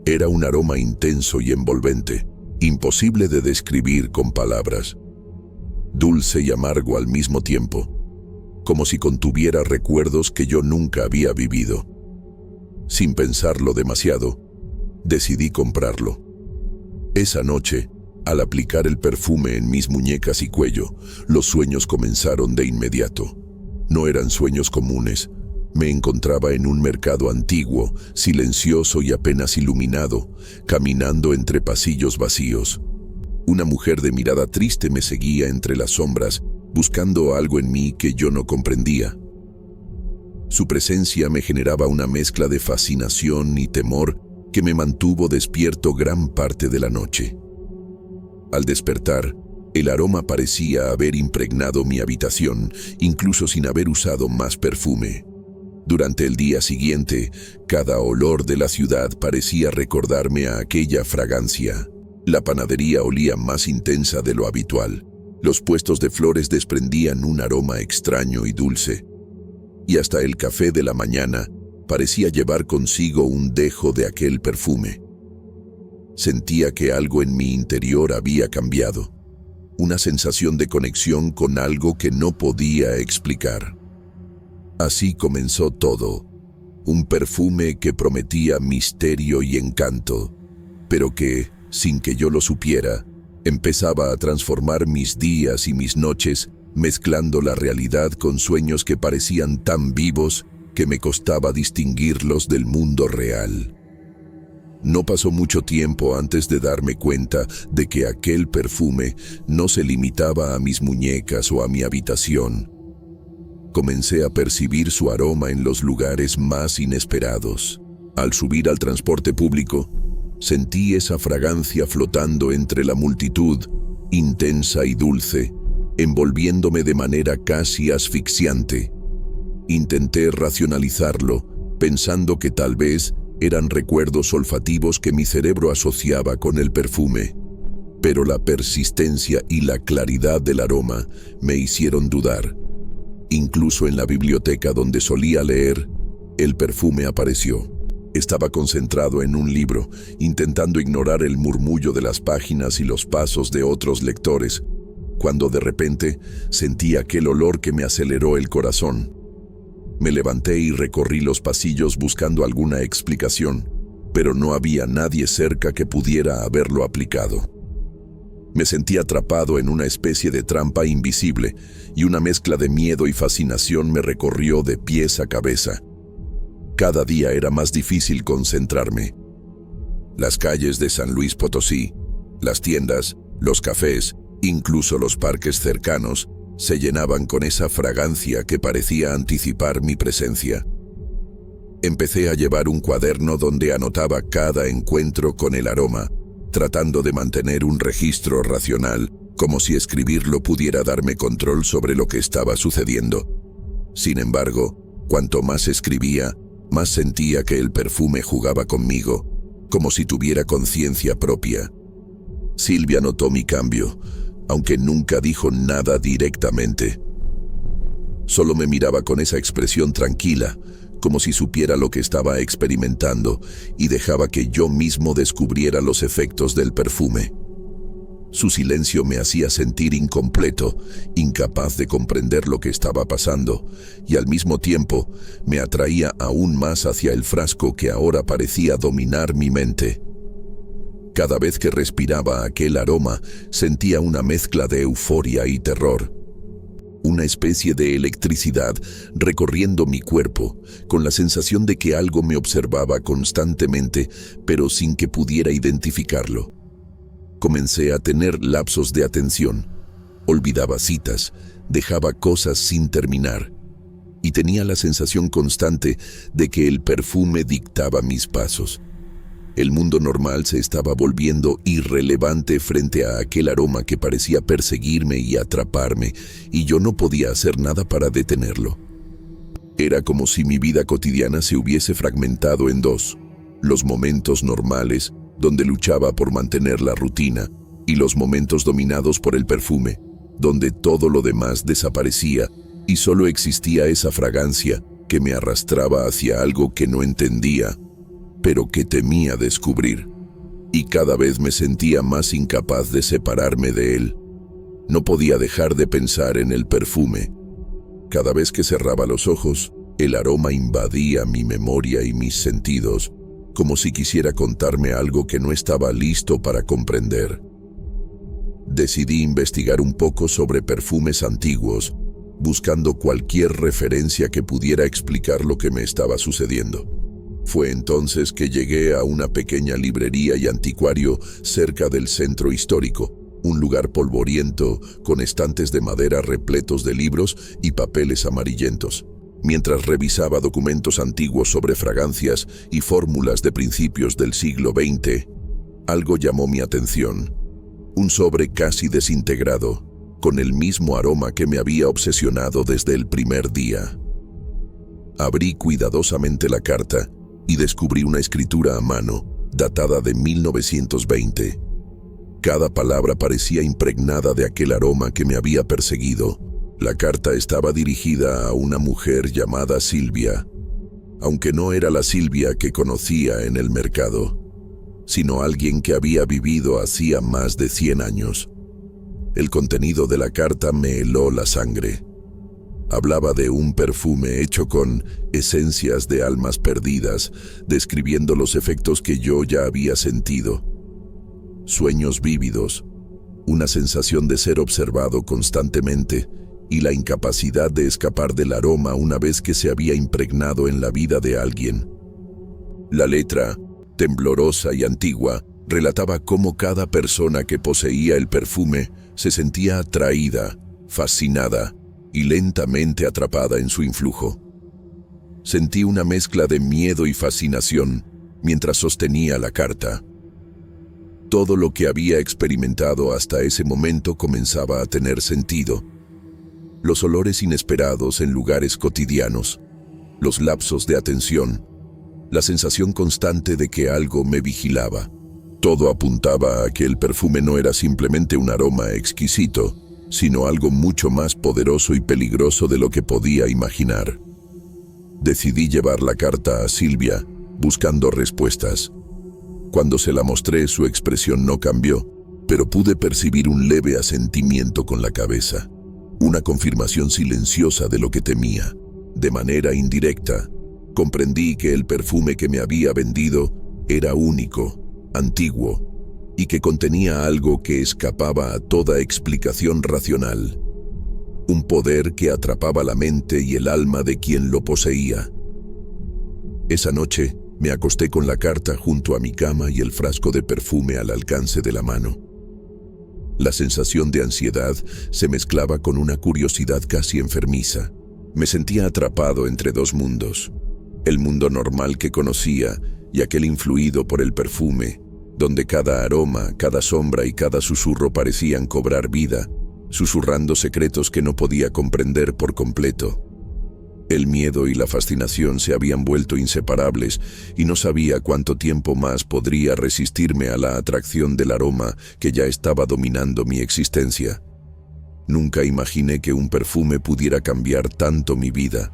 Era un aroma intenso y envolvente, imposible de describir con palabras. Dulce y amargo al mismo tiempo, como si contuviera recuerdos que yo nunca había vivido. Sin pensarlo demasiado, decidí comprarlo. Esa noche, al aplicar el perfume en mis muñecas y cuello, los sueños comenzaron de inmediato. No eran sueños comunes. Me encontraba en un mercado antiguo, silencioso y apenas iluminado, caminando entre pasillos vacíos. Una mujer de mirada triste me seguía entre las sombras, buscando algo en mí que yo no comprendía. Su presencia me generaba una mezcla de fascinación y temor que me mantuvo despierto gran parte de la noche. Al despertar, el aroma parecía haber impregnado mi habitación, incluso sin haber usado más perfume. Durante el día siguiente, cada olor de la ciudad parecía recordarme a aquella fragancia. La panadería olía más intensa de lo habitual. Los puestos de flores desprendían un aroma extraño y dulce. Y hasta el café de la mañana parecía llevar consigo un dejo de aquel perfume. Sentía que algo en mi interior había cambiado. Una sensación de conexión con algo que no podía explicar. Así comenzó todo. Un perfume que prometía misterio y encanto, pero que, sin que yo lo supiera, empezaba a transformar mis días y mis noches, mezclando la realidad con sueños que parecían tan vivos que me costaba distinguirlos del mundo real. No pasó mucho tiempo antes de darme cuenta de que aquel perfume no se limitaba a mis muñecas o a mi habitación. Comencé a percibir su aroma en los lugares más inesperados. Al subir al transporte público, sentí esa fragancia flotando entre la multitud, intensa y dulce, envolviéndome de manera casi asfixiante. Intenté racionalizarlo, pensando que tal vez eran recuerdos olfativos que mi cerebro asociaba con el perfume. Pero la persistencia y la claridad del aroma me hicieron dudar. Incluso en la biblioteca donde solía leer, el perfume apareció. Estaba concentrado en un libro, intentando ignorar el murmullo de las páginas y los pasos de otros lectores, cuando de repente sentí aquel olor que me aceleró el corazón. Me levanté y recorrí los pasillos buscando alguna explicación, pero no había nadie cerca que pudiera haberlo aplicado. Me sentí atrapado en una especie de trampa invisible y una mezcla de miedo y fascinación me recorrió de pies a cabeza. Cada día era más difícil concentrarme. Las calles de San Luis Potosí, las tiendas, los cafés, incluso los parques cercanos, se llenaban con esa fragancia que parecía anticipar mi presencia. Empecé a llevar un cuaderno donde anotaba cada encuentro con el aroma, tratando de mantener un registro racional, como si escribirlo pudiera darme control sobre lo que estaba sucediendo. Sin embargo, cuanto más escribía, más sentía que el perfume jugaba conmigo, como si tuviera conciencia propia. Silvia notó mi cambio, aunque nunca dijo nada directamente. Solo me miraba con esa expresión tranquila, como si supiera lo que estaba experimentando y dejaba que yo mismo descubriera los efectos del perfume. Su silencio me hacía sentir incompleto, incapaz de comprender lo que estaba pasando, y al mismo tiempo me atraía aún más hacia el frasco que ahora parecía dominar mi mente. Cada vez que respiraba aquel aroma, sentía una mezcla de euforia y terror. Una especie de electricidad recorriendo mi cuerpo, con la sensación de que algo me observaba constantemente, pero sin que pudiera identificarlo. Comencé a tener lapsos de atención. Olvidaba citas, dejaba cosas sin terminar, y tenía la sensación constante de que el perfume dictaba mis pasos. El mundo normal se estaba volviendo irrelevante frente a aquel aroma que parecía perseguirme y atraparme, y yo no podía hacer nada para detenerlo. Era como si mi vida cotidiana se hubiese fragmentado en dos: los momentos normales, donde luchaba por mantener la rutina, y los momentos dominados por el perfume, donde todo lo demás desaparecía y solo existía esa fragancia que me arrastraba hacia algo que no entendía, pero que temía descubrir, y cada vez me sentía más incapaz de separarme de él. No podía dejar de pensar en el perfume. Cada vez que cerraba los ojos, el aroma invadía mi memoria y mis sentidos, como si quisiera contarme algo que no estaba listo para comprender. Decidí investigar un poco sobre perfumes antiguos, buscando cualquier referencia que pudiera explicar lo que me estaba sucediendo. Fue entonces que llegué a una pequeña librería y anticuario cerca del centro histórico, un lugar polvoriento con estantes de madera repletos de libros y papeles amarillentos. Mientras revisaba documentos antiguos sobre fragancias y fórmulas de principios del siglo XX, algo llamó mi atención. Un sobre casi desintegrado, con el mismo aroma que me había obsesionado desde el primer día. Abrí cuidadosamente la carta y descubrí una escritura a mano, datada de 1920. Cada palabra parecía impregnada de aquel aroma que me había perseguido. La carta estaba dirigida a una mujer llamada Silvia, aunque no era la Silvia que conocía en el mercado, sino alguien que había vivido hacía más de 100 años. El contenido de la carta me heló la sangre. Hablaba de un perfume hecho con esencias de almas perdidas, describiendo los efectos que yo ya había sentido. Sueños vívidos, una sensación de ser observado constantemente y la incapacidad de escapar del aroma una vez que se había impregnado en la vida de alguien. La letra, temblorosa y antigua, relataba cómo cada persona que poseía el perfume se sentía atraída, fascinada y lentamente atrapada en su influjo. Sentí una mezcla de miedo y fascinación mientras sostenía la carta. Todo lo que había experimentado hasta ese momento comenzaba a tener sentido. Los olores inesperados en lugares cotidianos, los lapsos de atención, la sensación constante de que algo me vigilaba. Todo apuntaba a que el perfume no era simplemente un aroma exquisito, sino algo mucho más poderoso y peligroso de lo que podía imaginar. Decidí llevar la carta a Silvia, buscando respuestas. Cuando se la mostré, su expresión no cambió, pero pude percibir un leve asentimiento con la cabeza, una confirmación silenciosa de lo que temía. De manera indirecta, comprendí que el perfume que me había vendido era único, antiguo, y que contenía algo que escapaba a toda explicación racional. Un poder que atrapaba la mente y el alma de quien lo poseía. Esa noche me acosté con la carta junto a mi cama y el frasco de perfume al alcance de la mano. La sensación de ansiedad se mezclaba con una curiosidad casi enfermiza. Me sentía atrapado entre dos mundos: el mundo normal que conocía y aquel influido por el perfume, donde cada aroma, cada sombra y cada susurro parecían cobrar vida, susurrando secretos que no podía comprender por completo. El miedo y la fascinación se habían vuelto inseparables y no sabía cuánto tiempo más podría resistirme a la atracción del aroma que ya estaba dominando mi existencia. Nunca imaginé que un perfume pudiera cambiar tanto mi vida.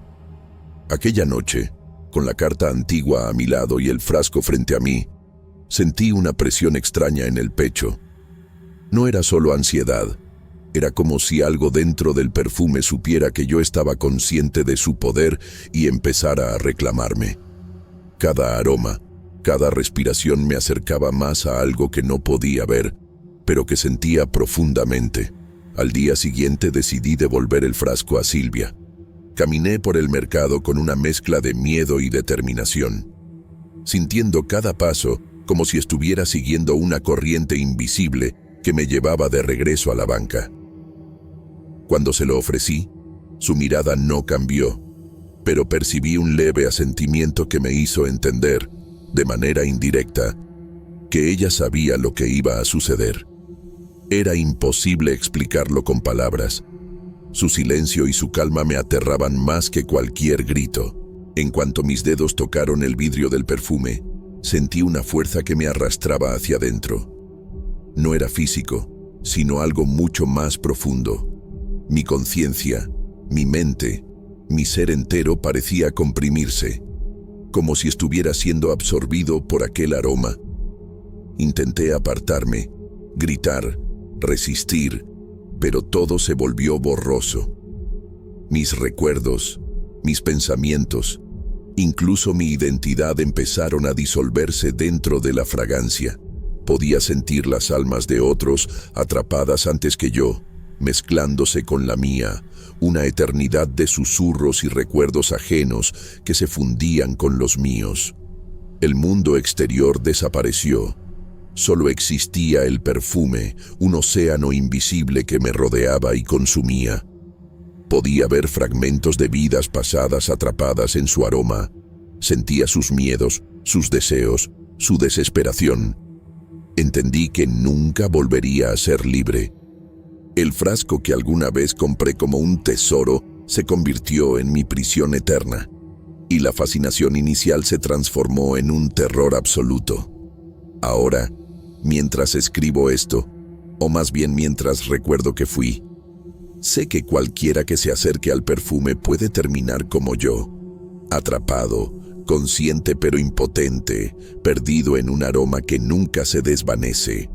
Aquella noche, con la carta antigua a mi lado y el frasco frente a mí, sentí una presión extraña en el pecho. No era solo ansiedad. Era como si algo dentro del perfume supiera que yo estaba consciente de su poder y empezara a reclamarme. Cada aroma, cada respiración me acercaba más a algo que no podía ver, pero que sentía profundamente. Al día siguiente decidí devolver el frasco a Silvia. Caminé por el mercado con una mezcla de miedo y determinación, sintiendo cada paso como si estuviera siguiendo una corriente invisible que me llevaba de regreso a la banca. Cuando se lo ofrecí, su mirada no cambió, pero percibí un leve asentimiento que me hizo entender, de manera indirecta, que ella sabía lo que iba a suceder. Era imposible explicarlo con palabras. Su silencio y su calma me aterraban más que cualquier grito. En cuanto mis dedos tocaron el vidrio del perfume, sentí una fuerza que me arrastraba hacia adentro. No era físico, sino algo mucho más profundo. Mi conciencia, mi mente, mi ser entero parecía comprimirse, como si estuviera siendo absorbido por aquel aroma. Intenté apartarme, gritar, resistir, pero todo se volvió borroso. Mis recuerdos, mis pensamientos, incluso mi identidad empezaron a disolverse dentro de la fragancia. Podía sentir las almas de otros atrapadas antes que yo, mezclándose con la mía, una eternidad de susurros y recuerdos ajenos que se fundían con los míos. El mundo exterior desapareció. Solo existía el perfume, un océano invisible que me rodeaba y consumía. Podía ver fragmentos de vidas pasadas atrapadas en su aroma. Sentía sus miedos, sus deseos, su desesperación. Entendí que nunca volvería a ser libre. El frasco que alguna vez compré como un tesoro se convirtió en mi prisión eterna, y la fascinación inicial se transformó en un terror absoluto. Ahora, mientras escribo esto, o más bien mientras recuerdo que fui, sé que cualquiera que se acerque al perfume puede terminar como yo, atrapado, consciente pero impotente, perdido en un aroma que nunca se desvanece.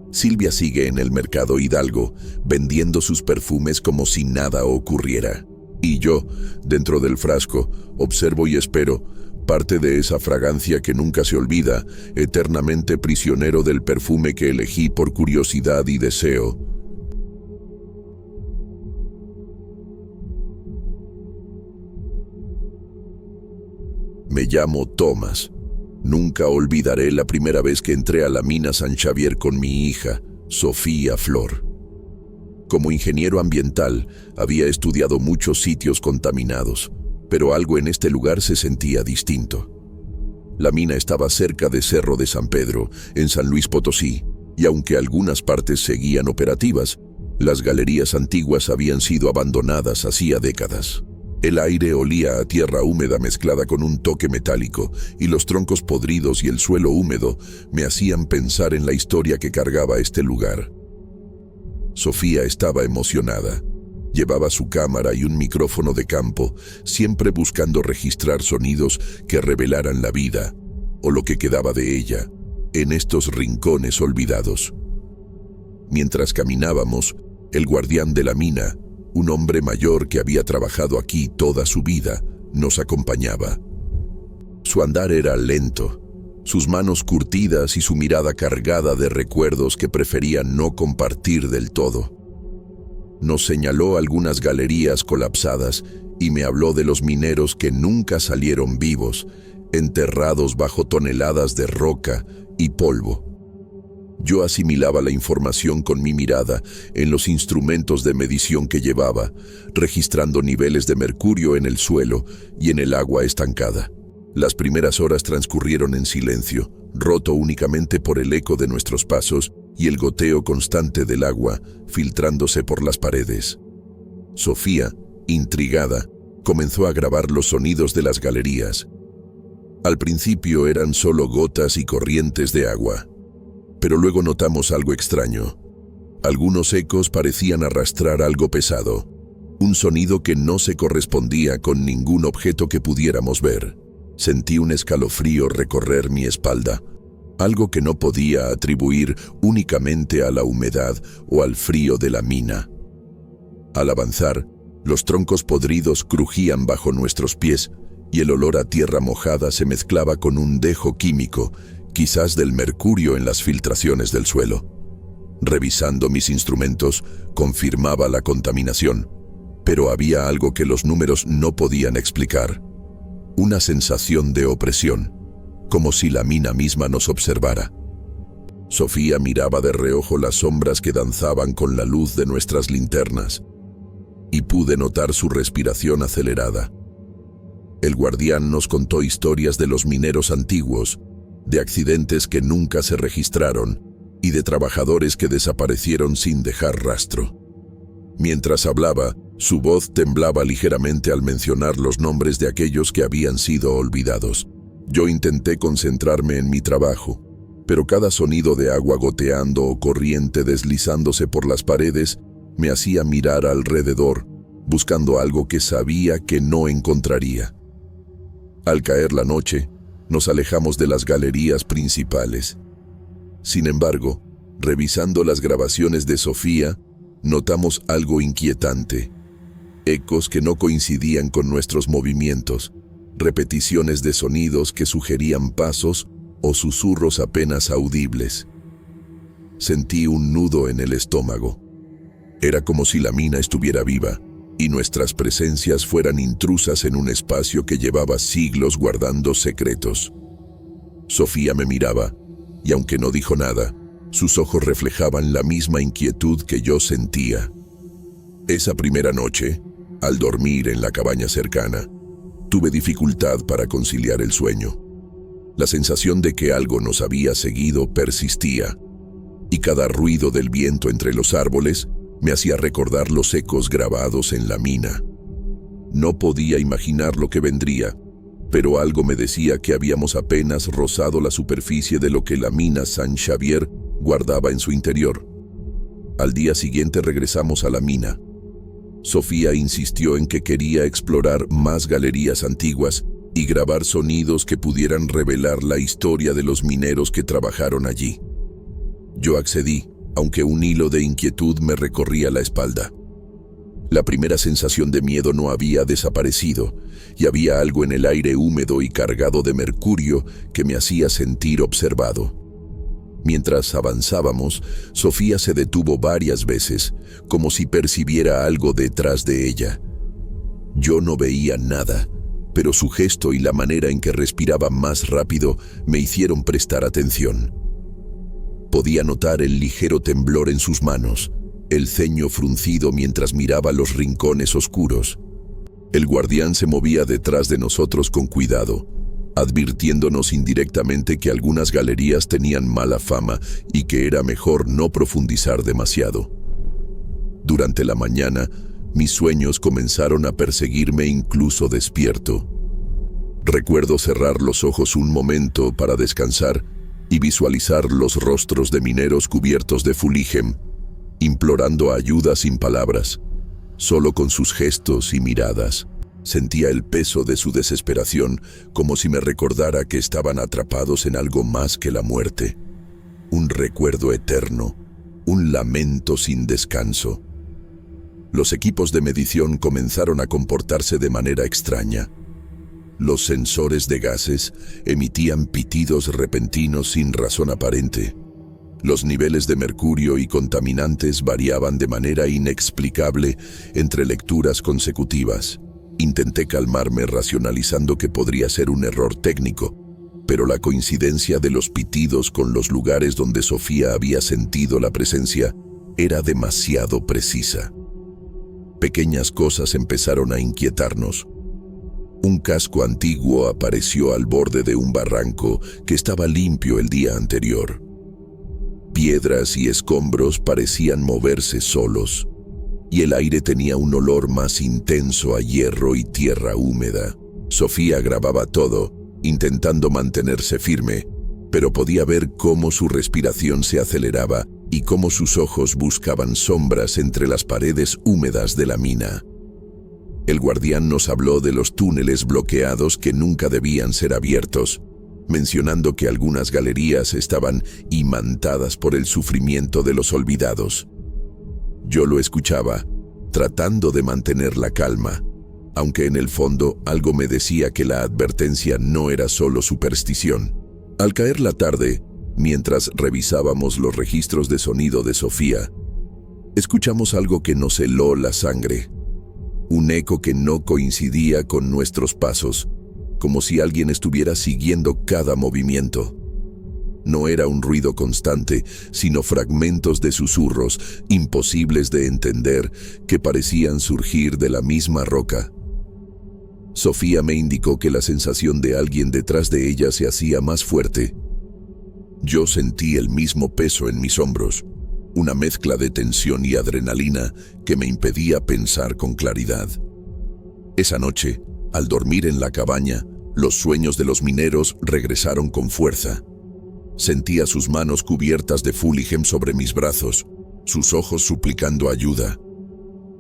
Silvia sigue en el mercado Hidalgo, vendiendo sus perfumes como si nada ocurriera. Y yo, dentro del frasco, observo y espero, parte de esa fragancia que nunca se olvida, eternamente prisionero del perfume que elegí por curiosidad y deseo. Me llamo Tomás. Nunca olvidaré la primera vez que entré a la mina San Xavier con mi hija, Sofía Flor. Como ingeniero ambiental, había estudiado muchos sitios contaminados, pero algo en este lugar se sentía distinto. La mina estaba cerca de Cerro de San Pedro, en San Luis Potosí, y aunque algunas partes seguían operativas, las galerías antiguas habían sido abandonadas hacía décadas. El aire olía a tierra húmeda mezclada con un toque metálico, y los troncos podridos y el suelo húmedo me hacían pensar en la historia que cargaba este lugar. Sofía estaba emocionada. Llevaba su cámara y un micrófono de campo, siempre buscando registrar sonidos que revelaran la vida, o lo que quedaba de ella, en estos rincones olvidados. Mientras caminábamos, el guardián de la mina, un hombre mayor que había trabajado aquí toda su vida, nos acompañaba. Su andar era lento, sus manos curtidas y su mirada cargada de recuerdos que prefería no compartir del todo. Nos señaló algunas galerías colapsadas y me habló de los mineros que nunca salieron vivos, enterrados bajo toneladas de roca y polvo. Yo asimilaba la información con mi mirada en los instrumentos de medición que llevaba, registrando niveles de mercurio en el suelo y en el agua estancada. Las primeras horas transcurrieron en silencio, roto únicamente por el eco de nuestros pasos y el goteo constante del agua filtrándose por las paredes. Sofía, intrigada, comenzó a grabar los sonidos de las galerías. Al principio eran solo gotas y corrientes de agua, pero luego notamos algo extraño. Algunos ecos parecían arrastrar algo pesado, un sonido que no se correspondía con ningún objeto que pudiéramos ver. Sentí un escalofrío recorrer mi espalda, algo que no podía atribuir únicamente a la humedad o al frío de la mina. Al avanzar, los troncos podridos crujían bajo nuestros pies y el olor a tierra mojada se mezclaba con un dejo químico, quizás del mercurio en las filtraciones del suelo. Revisando mis instrumentos, confirmaba la contaminación, pero había algo que los números no podían explicar. Una sensación de opresión, como si la mina misma nos observara. Sofía miraba de reojo las sombras que danzaban con la luz de nuestras linternas, y pude notar su respiración acelerada. El guardián nos contó historias de los mineros antiguos, de accidentes que nunca se registraron y de trabajadores que desaparecieron sin dejar rastro. Mientras hablaba, su voz temblaba ligeramente al mencionar los nombres de aquellos que habían sido olvidados. Yo intenté concentrarme en mi trabajo, pero cada sonido de agua goteando o corriente deslizándose por las paredes me hacía mirar alrededor, buscando algo que sabía que no encontraría. Al caer la noche, nos alejamos de las galerías principales. Sin embargo, revisando las grabaciones de Sofía, notamos algo inquietante. Ecos que no coincidían con nuestros movimientos, repeticiones de sonidos que sugerían pasos o susurros apenas audibles. Sentí un nudo en el estómago. Era como si la mina estuviera viva y nuestras presencias fueran intrusas en un espacio que llevaba siglos guardando secretos. Sofía me miraba, y aunque no dijo nada, sus ojos reflejaban la misma inquietud que yo sentía. Esa primera noche, al dormir en la cabaña cercana, tuve dificultad para conciliar el sueño. La sensación de que algo nos había seguido persistía, y cada ruido del viento entre los árboles me hacía recordar los ecos grabados en la mina. No podía imaginar lo que vendría, pero algo me decía que habíamos apenas rozado la superficie de lo que la mina San Xavier guardaba en su interior. Al día siguiente regresamos a la mina. Sofía insistió en que quería explorar más galerías antiguas y grabar sonidos que pudieran revelar la historia de los mineros que trabajaron allí. Yo accedí, aunque un hilo de inquietud me recorría la espalda. La primera sensación de miedo no había desaparecido, y había algo en el aire húmedo y cargado de mercurio que me hacía sentir observado. Mientras avanzábamos, Sofía se detuvo varias veces, como si percibiera algo detrás de ella. Yo no veía nada, pero su gesto y la manera en que respiraba más rápido me hicieron prestar atención. Podía notar el ligero temblor en sus manos, el ceño fruncido mientras miraba los rincones oscuros. El guardián se movía detrás de nosotros con cuidado, advirtiéndonos indirectamente que algunas galerías tenían mala fama y que era mejor no profundizar demasiado. Durante la mañana, mis sueños comenzaron a perseguirme incluso despierto. Recuerdo cerrar los ojos un momento para descansar y visualizar los rostros de mineros cubiertos de fuligem, implorando ayuda sin palabras, solo con sus gestos y miradas. Sentía el peso de su desesperación, como si me recordara que estaban atrapados en algo más que la muerte. Un recuerdo eterno, un lamento sin descanso. Los equipos de medición comenzaron a comportarse de manera extraña. Los sensores de gases emitían pitidos repentinos sin razón aparente. Los niveles de mercurio y contaminantes variaban de manera inexplicable entre lecturas consecutivas. Intenté calmarme racionalizando que podría ser un error técnico, pero la coincidencia de los pitidos con los lugares donde Sofía había sentido la presencia era demasiado precisa. Pequeñas cosas empezaron a inquietarnos. Un casco antiguo apareció al borde de un barranco que estaba limpio el día anterior. Piedras y escombros parecían moverse solos, y el aire tenía un olor más intenso a hierro y tierra húmeda. Sofía grababa todo, intentando mantenerse firme, pero podía ver cómo su respiración se aceleraba y cómo sus ojos buscaban sombras entre las paredes húmedas de la mina. El guardián nos habló de los túneles bloqueados que nunca debían ser abiertos, mencionando que algunas galerías estaban imantadas por el sufrimiento de los olvidados. Yo lo escuchaba, tratando de mantener la calma, aunque en el fondo algo me decía que la advertencia no era solo superstición. Al caer la tarde, mientras revisábamos los registros de sonido de Sofía, escuchamos algo que nos heló la sangre. Un eco que no coincidía con nuestros pasos, como si alguien estuviera siguiendo cada movimiento. No era un ruido constante, sino fragmentos de susurros imposibles de entender que parecían surgir de la misma roca. Sofía me indicó que la sensación de alguien detrás de ella se hacía más fuerte. Yo sentí el mismo peso en mis hombros, una mezcla de tensión y adrenalina que me impedía pensar con claridad. Esa noche, al dormir en la cabaña, los sueños de los mineros regresaron con fuerza. Sentía sus manos cubiertas de fuligem sobre mis brazos, sus ojos suplicando ayuda.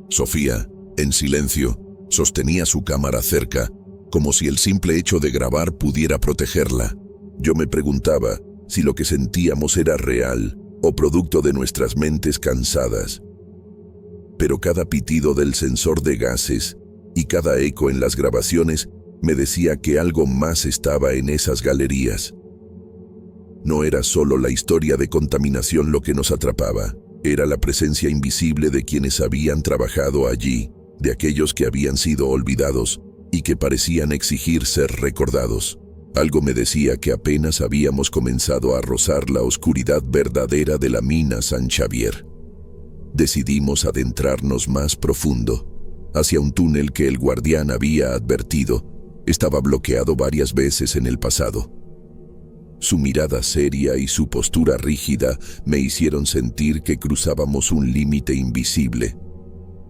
Sofía, en silencio, sostenía su cámara cerca, como si el simple hecho de grabar pudiera protegerla. Yo me preguntaba si lo que sentíamos era real o producto de nuestras mentes cansadas. Pero cada pitido del sensor de gases y cada eco en las grabaciones me decía que algo más estaba en esas galerías. No era solo la historia de contaminación lo que nos atrapaba, era la presencia invisible de quienes habían trabajado allí, de aquellos que habían sido olvidados y que parecían exigir ser recordados. Algo me decía que apenas habíamos comenzado a rozar la oscuridad verdadera de la mina San Xavier. Decidimos adentrarnos más profundo, hacia un túnel que el guardián había advertido estaba bloqueado varias veces en el pasado. Su mirada seria y su postura rígida me hicieron sentir que cruzábamos un límite invisible.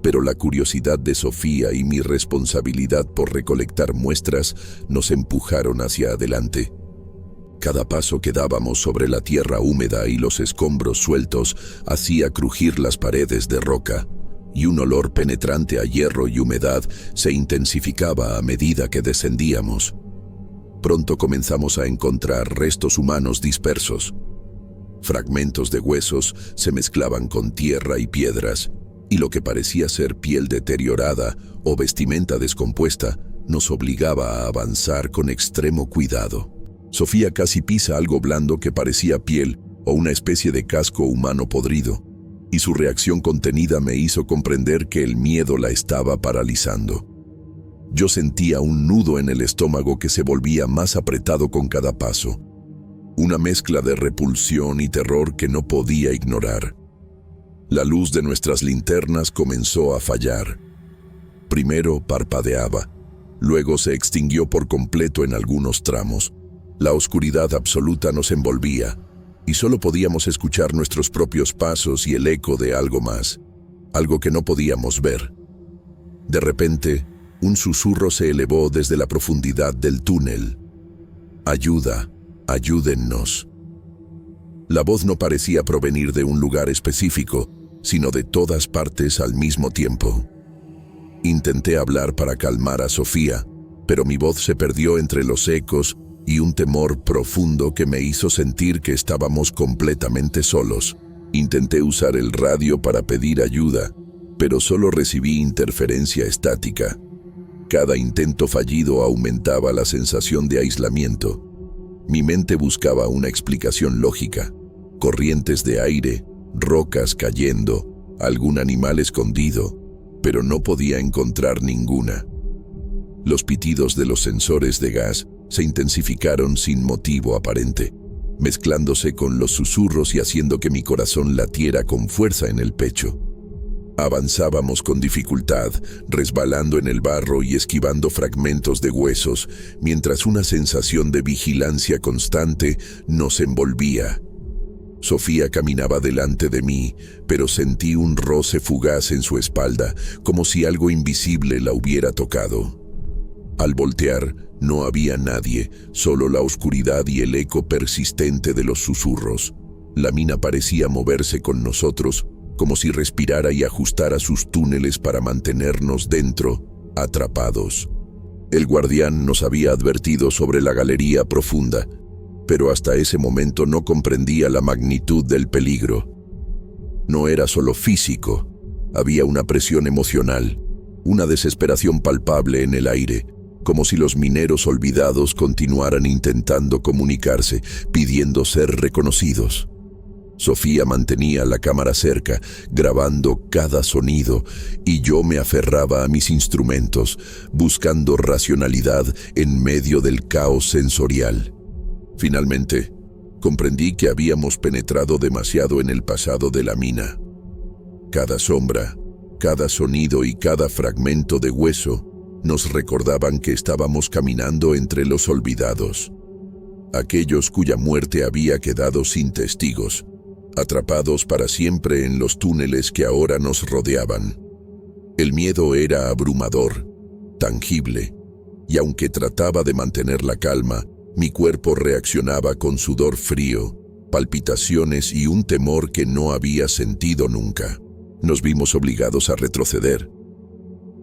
Pero la curiosidad de Sofía y mi responsabilidad por recolectar muestras nos empujaron hacia adelante. Cada paso que dábamos sobre la tierra húmeda y los escombros sueltos hacía crujir las paredes de roca, y un olor penetrante a hierro y humedad se intensificaba a medida que descendíamos. Pronto comenzamos a encontrar restos humanos dispersos. Fragmentos de huesos se mezclaban con tierra y piedras, y lo que parecía ser piel deteriorada o vestimenta descompuesta nos obligaba a avanzar con extremo cuidado. Sofía casi pisa algo blando que parecía piel o una especie de casco humano podrido, y su reacción contenida me hizo comprender que el miedo la estaba paralizando. Yo sentía un nudo en el estómago que se volvía más apretado con cada paso, una mezcla de repulsión y terror que no podía ignorar. La luz de nuestras linternas comenzó a fallar. Primero parpadeaba, luego se extinguió por completo en algunos tramos. La oscuridad absoluta nos envolvía, y solo podíamos escuchar nuestros propios pasos y el eco de algo más, algo que no podíamos ver. De repente, un susurro se elevó desde la profundidad del túnel. «Ayuda, ayúdennos». La voz no parecía provenir de un lugar específico, sino de todas partes al mismo tiempo. Intenté hablar para calmar a Sofía, pero mi voz se perdió entre los ecos y un temor profundo que me hizo sentir que estábamos completamente solos. Intenté usar el radio para pedir ayuda, pero solo recibí interferencia estática. Cada intento fallido aumentaba la sensación de aislamiento. Mi mente buscaba una explicación lógica: corrientes de aire, rocas cayendo, algún animal escondido, pero no podía encontrar ninguna. Los pitidos de los sensores de gas se intensificaron sin motivo aparente, mezclándose con los susurros y haciendo que mi corazón latiera con fuerza en el pecho. Avanzábamos con dificultad, resbalando en el barro y esquivando fragmentos de huesos, mientras una sensación de vigilancia constante nos envolvía. Sofía caminaba delante de mí, pero sentí un roce fugaz en su espalda, como si algo invisible la hubiera tocado. Al voltear, no había nadie, solo la oscuridad y el eco persistente de los susurros. La mina parecía moverse con nosotros, como si respirara y ajustara sus túneles para mantenernos dentro, atrapados. El guardián nos había advertido sobre la galería profunda, pero hasta ese momento no comprendía la magnitud del peligro. No era solo físico, había una presión emocional, una desesperación palpable en el aire, como si los mineros olvidados continuaran intentando comunicarse, pidiendo ser reconocidos. Sofía mantenía la cámara cerca, grabando cada sonido, y yo me aferraba a mis instrumentos, buscando racionalidad en medio del caos sensorial. Finalmente, comprendí que habíamos penetrado demasiado en el pasado de la mina. Cada sombra, cada sonido y cada fragmento de hueso nos recordaban que estábamos caminando entre los olvidados, aquellos cuya muerte había quedado sin testigos, atrapados para siempre en los túneles que ahora nos rodeaban. El miedo era abrumador, tangible, y aunque trataba de mantener la calma, mi cuerpo reaccionaba con sudor frío, palpitaciones y un temor que no había sentido nunca. Nos vimos obligados a retroceder.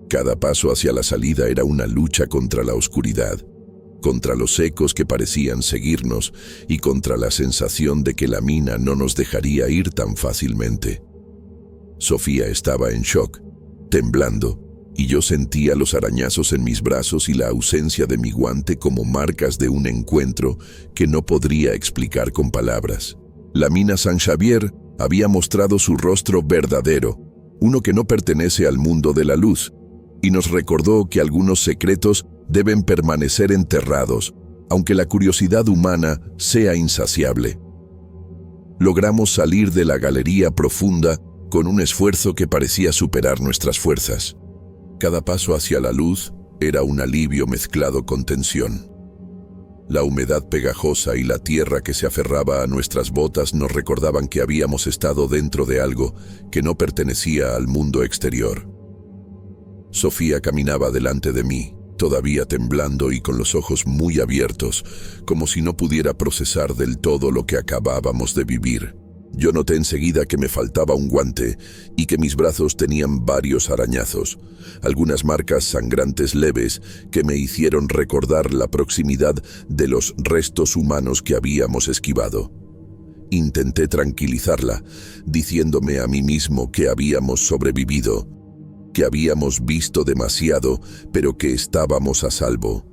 Cada paso hacia la salida era una lucha contra la oscuridad, contra los ecos que parecían seguirnos y contra la sensación de que la mina no nos dejaría ir tan fácilmente. Sofía estaba en shock, temblando, y yo sentía los arañazos en mis brazos y la ausencia de mi guante como marcas de un encuentro que no podría explicar con palabras. La mina San Xavier había mostrado su rostro verdadero, uno que no pertenece al mundo de la luz, y nos recordó que algunos secretos deben permanecer enterrados, aunque la curiosidad humana sea insaciable. Logramos salir de la galería profunda con un esfuerzo que parecía superar nuestras fuerzas. Cada paso hacia la luz era un alivio mezclado con tensión. La humedad pegajosa y la tierra que se aferraba a nuestras botas nos recordaban que habíamos estado dentro de algo que no pertenecía al mundo exterior. Sofía caminaba delante de mí, todavía temblando y con los ojos muy abiertos, como si no pudiera procesar del todo lo que acabábamos de vivir. Yo noté enseguida que me faltaba un guante y que mis brazos tenían varios arañazos, algunas marcas sangrantes leves que me hicieron recordar la proximidad de los restos humanos que habíamos esquivado. Intenté tranquilizarla, diciéndome a mí mismo que habíamos sobrevivido, que habíamos visto demasiado, pero que estábamos a salvo.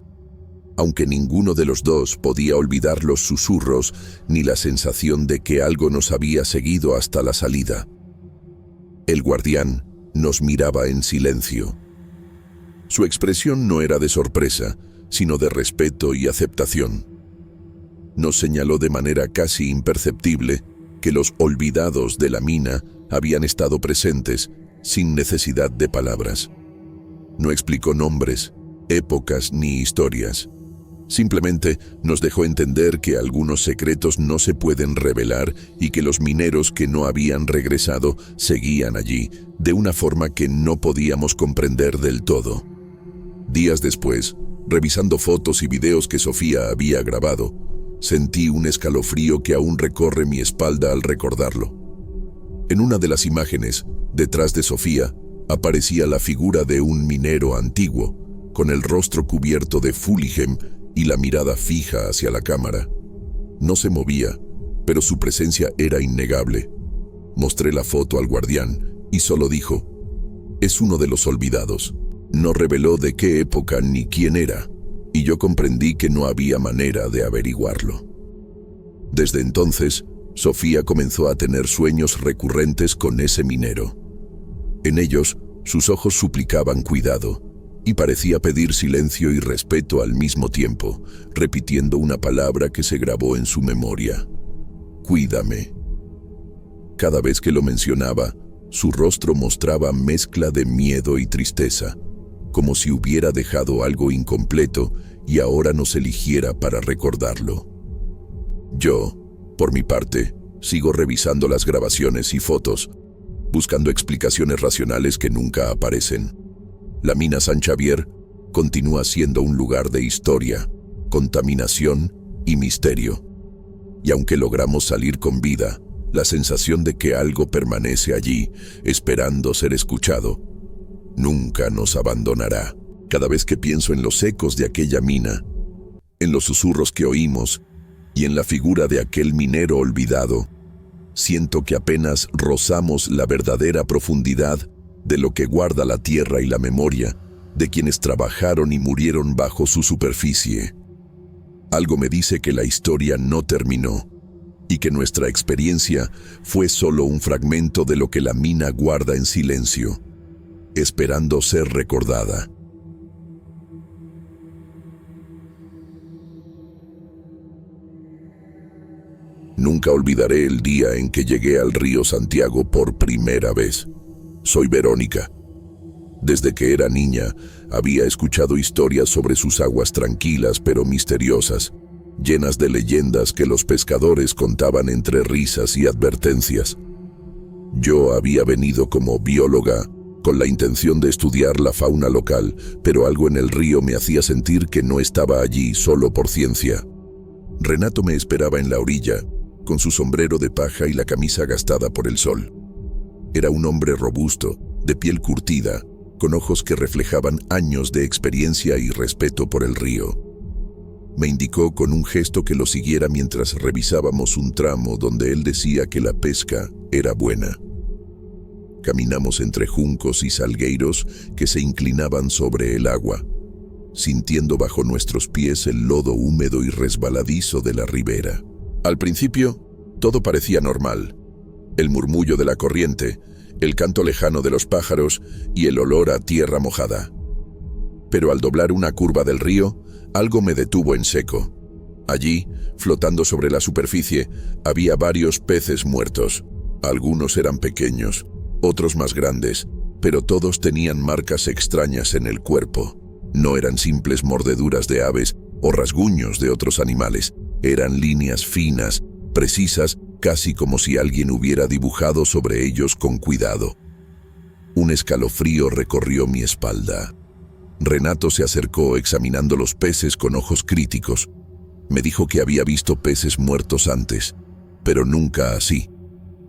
Aunque ninguno de los dos podía olvidar los susurros ni la sensación de que algo nos había seguido hasta la salida. El guardián nos miraba en silencio. Su expresión no era de sorpresa, sino de respeto y aceptación. Nos señaló de manera casi imperceptible, que los olvidados de la mina habían estado presentes sin necesidad de palabras. No explicó nombres, épocas ni historias. Simplemente nos dejó entender que algunos secretos no se pueden revelar y que los mineros que no habían regresado seguían allí, de una forma que no podíamos comprender del todo. Días después, revisando fotos y videos que Sofía había grabado, sentí un escalofrío que aún recorre mi espalda al recordarlo. En una de las imágenes, detrás de Sofía, aparecía la figura de un minero antiguo, con el rostro cubierto de Fulligem y la mirada fija hacia la cámara. No se movía, pero su presencia era innegable. Mostré la foto al guardián y solo dijo: «Es uno de los olvidados». No reveló de qué época ni quién era, y yo comprendí que no había manera de averiguarlo. Desde entonces, Sofía comenzó a tener sueños recurrentes con ese minero. En ellos, sus ojos suplicaban cuidado, y parecía pedir silencio y respeto al mismo tiempo, repitiendo una palabra que se grabó en su memoria: «Cuídame». Cada vez que lo mencionaba, su rostro mostraba mezcla de miedo y tristeza, como si hubiera dejado algo incompleto y ahora nos eligiera para recordarlo. Yo, por mi parte, sigo revisando las grabaciones y fotos, buscando explicaciones racionales que nunca aparecen. La mina San Xavier continúa siendo un lugar de historia, contaminación y misterio. Y aunque logramos salir con vida, la sensación de que algo permanece allí, esperando ser escuchado, nunca nos abandonará. Cada vez que pienso en los ecos de aquella mina, en los susurros que oímos y en la figura de aquel minero olvidado, siento que apenas rozamos la verdadera profundidad de lo que guarda la tierra y la memoria de quienes trabajaron y murieron bajo su superficie. Algo me dice que la historia no terminó y que nuestra experiencia fue solo un fragmento de lo que la mina guarda en silencio, esperando ser recordada. Nunca olvidaré el día en que llegué al río Santiago por primera vez. Soy Verónica. Desde que era niña, había escuchado historias sobre sus aguas tranquilas pero misteriosas, llenas de leyendas que los pescadores contaban entre risas y advertencias. Yo había venido como bióloga, con la intención de estudiar la fauna local, pero algo en el río me hacía sentir que no estaba allí solo por ciencia. Renato me esperaba en la orilla, con su sombrero de paja y la camisa gastada por el sol. Era un hombre robusto, de piel curtida, con ojos que reflejaban años de experiencia y respeto por el río. Me indicó con un gesto que lo siguiera mientras revisábamos un tramo donde él decía que la pesca era buena. Caminamos entre juncos y salgueiros que se inclinaban sobre el agua, sintiendo bajo nuestros pies el lodo húmedo y resbaladizo de la ribera. Al principio, todo parecía normal. El murmullo de la corriente, el canto lejano de los pájaros y el olor a tierra mojada. Pero al doblar una curva del río, algo me detuvo en seco. Allí, flotando sobre la superficie, había varios peces muertos. Algunos eran pequeños, otros más grandes, pero todos tenían marcas extrañas en el cuerpo. No eran simples mordeduras de aves o rasguños de otros animales. Eran líneas finas, precisas, casi como si alguien hubiera dibujado sobre ellos con cuidado. Un escalofrío recorrió mi espalda. Renato se acercó examinando los peces con ojos críticos. Me dijo que había visto peces muertos antes, pero nunca así.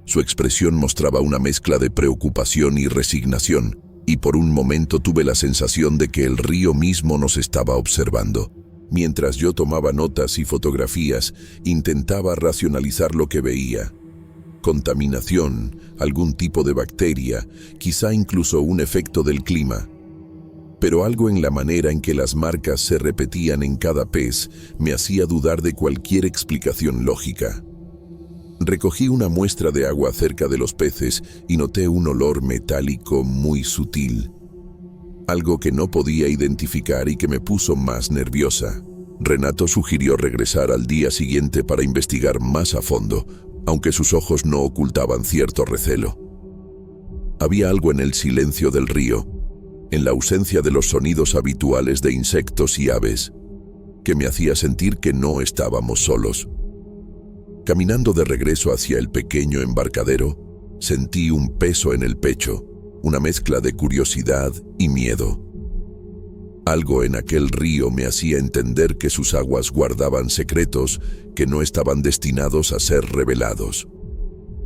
Su expresión mostraba una mezcla de preocupación y resignación, y por un momento tuve la sensación de que el río mismo nos estaba observando. Mientras yo tomaba notas y fotografías, intentaba racionalizar lo que veía. Contaminación, algún tipo de bacteria, quizá incluso un efecto del clima. Pero algo en la manera en que las marcas se repetían en cada pez me hacía dudar de cualquier explicación lógica. Recogí una muestra de agua cerca de los peces y noté un olor metálico muy sutil. Algo que no podía identificar y que me puso más nerviosa. Renato sugirió regresar al día siguiente para investigar más a fondo, aunque sus ojos no ocultaban cierto recelo. Había algo en el silencio del río, en la ausencia de los sonidos habituales de insectos y aves, que me hacía sentir que no estábamos solos. Caminando de regreso hacia el pequeño embarcadero, sentí un peso en el pecho, una mezcla de curiosidad y miedo. Algo en aquel río me hacía entender que sus aguas guardaban secretos que no estaban destinados a ser revelados.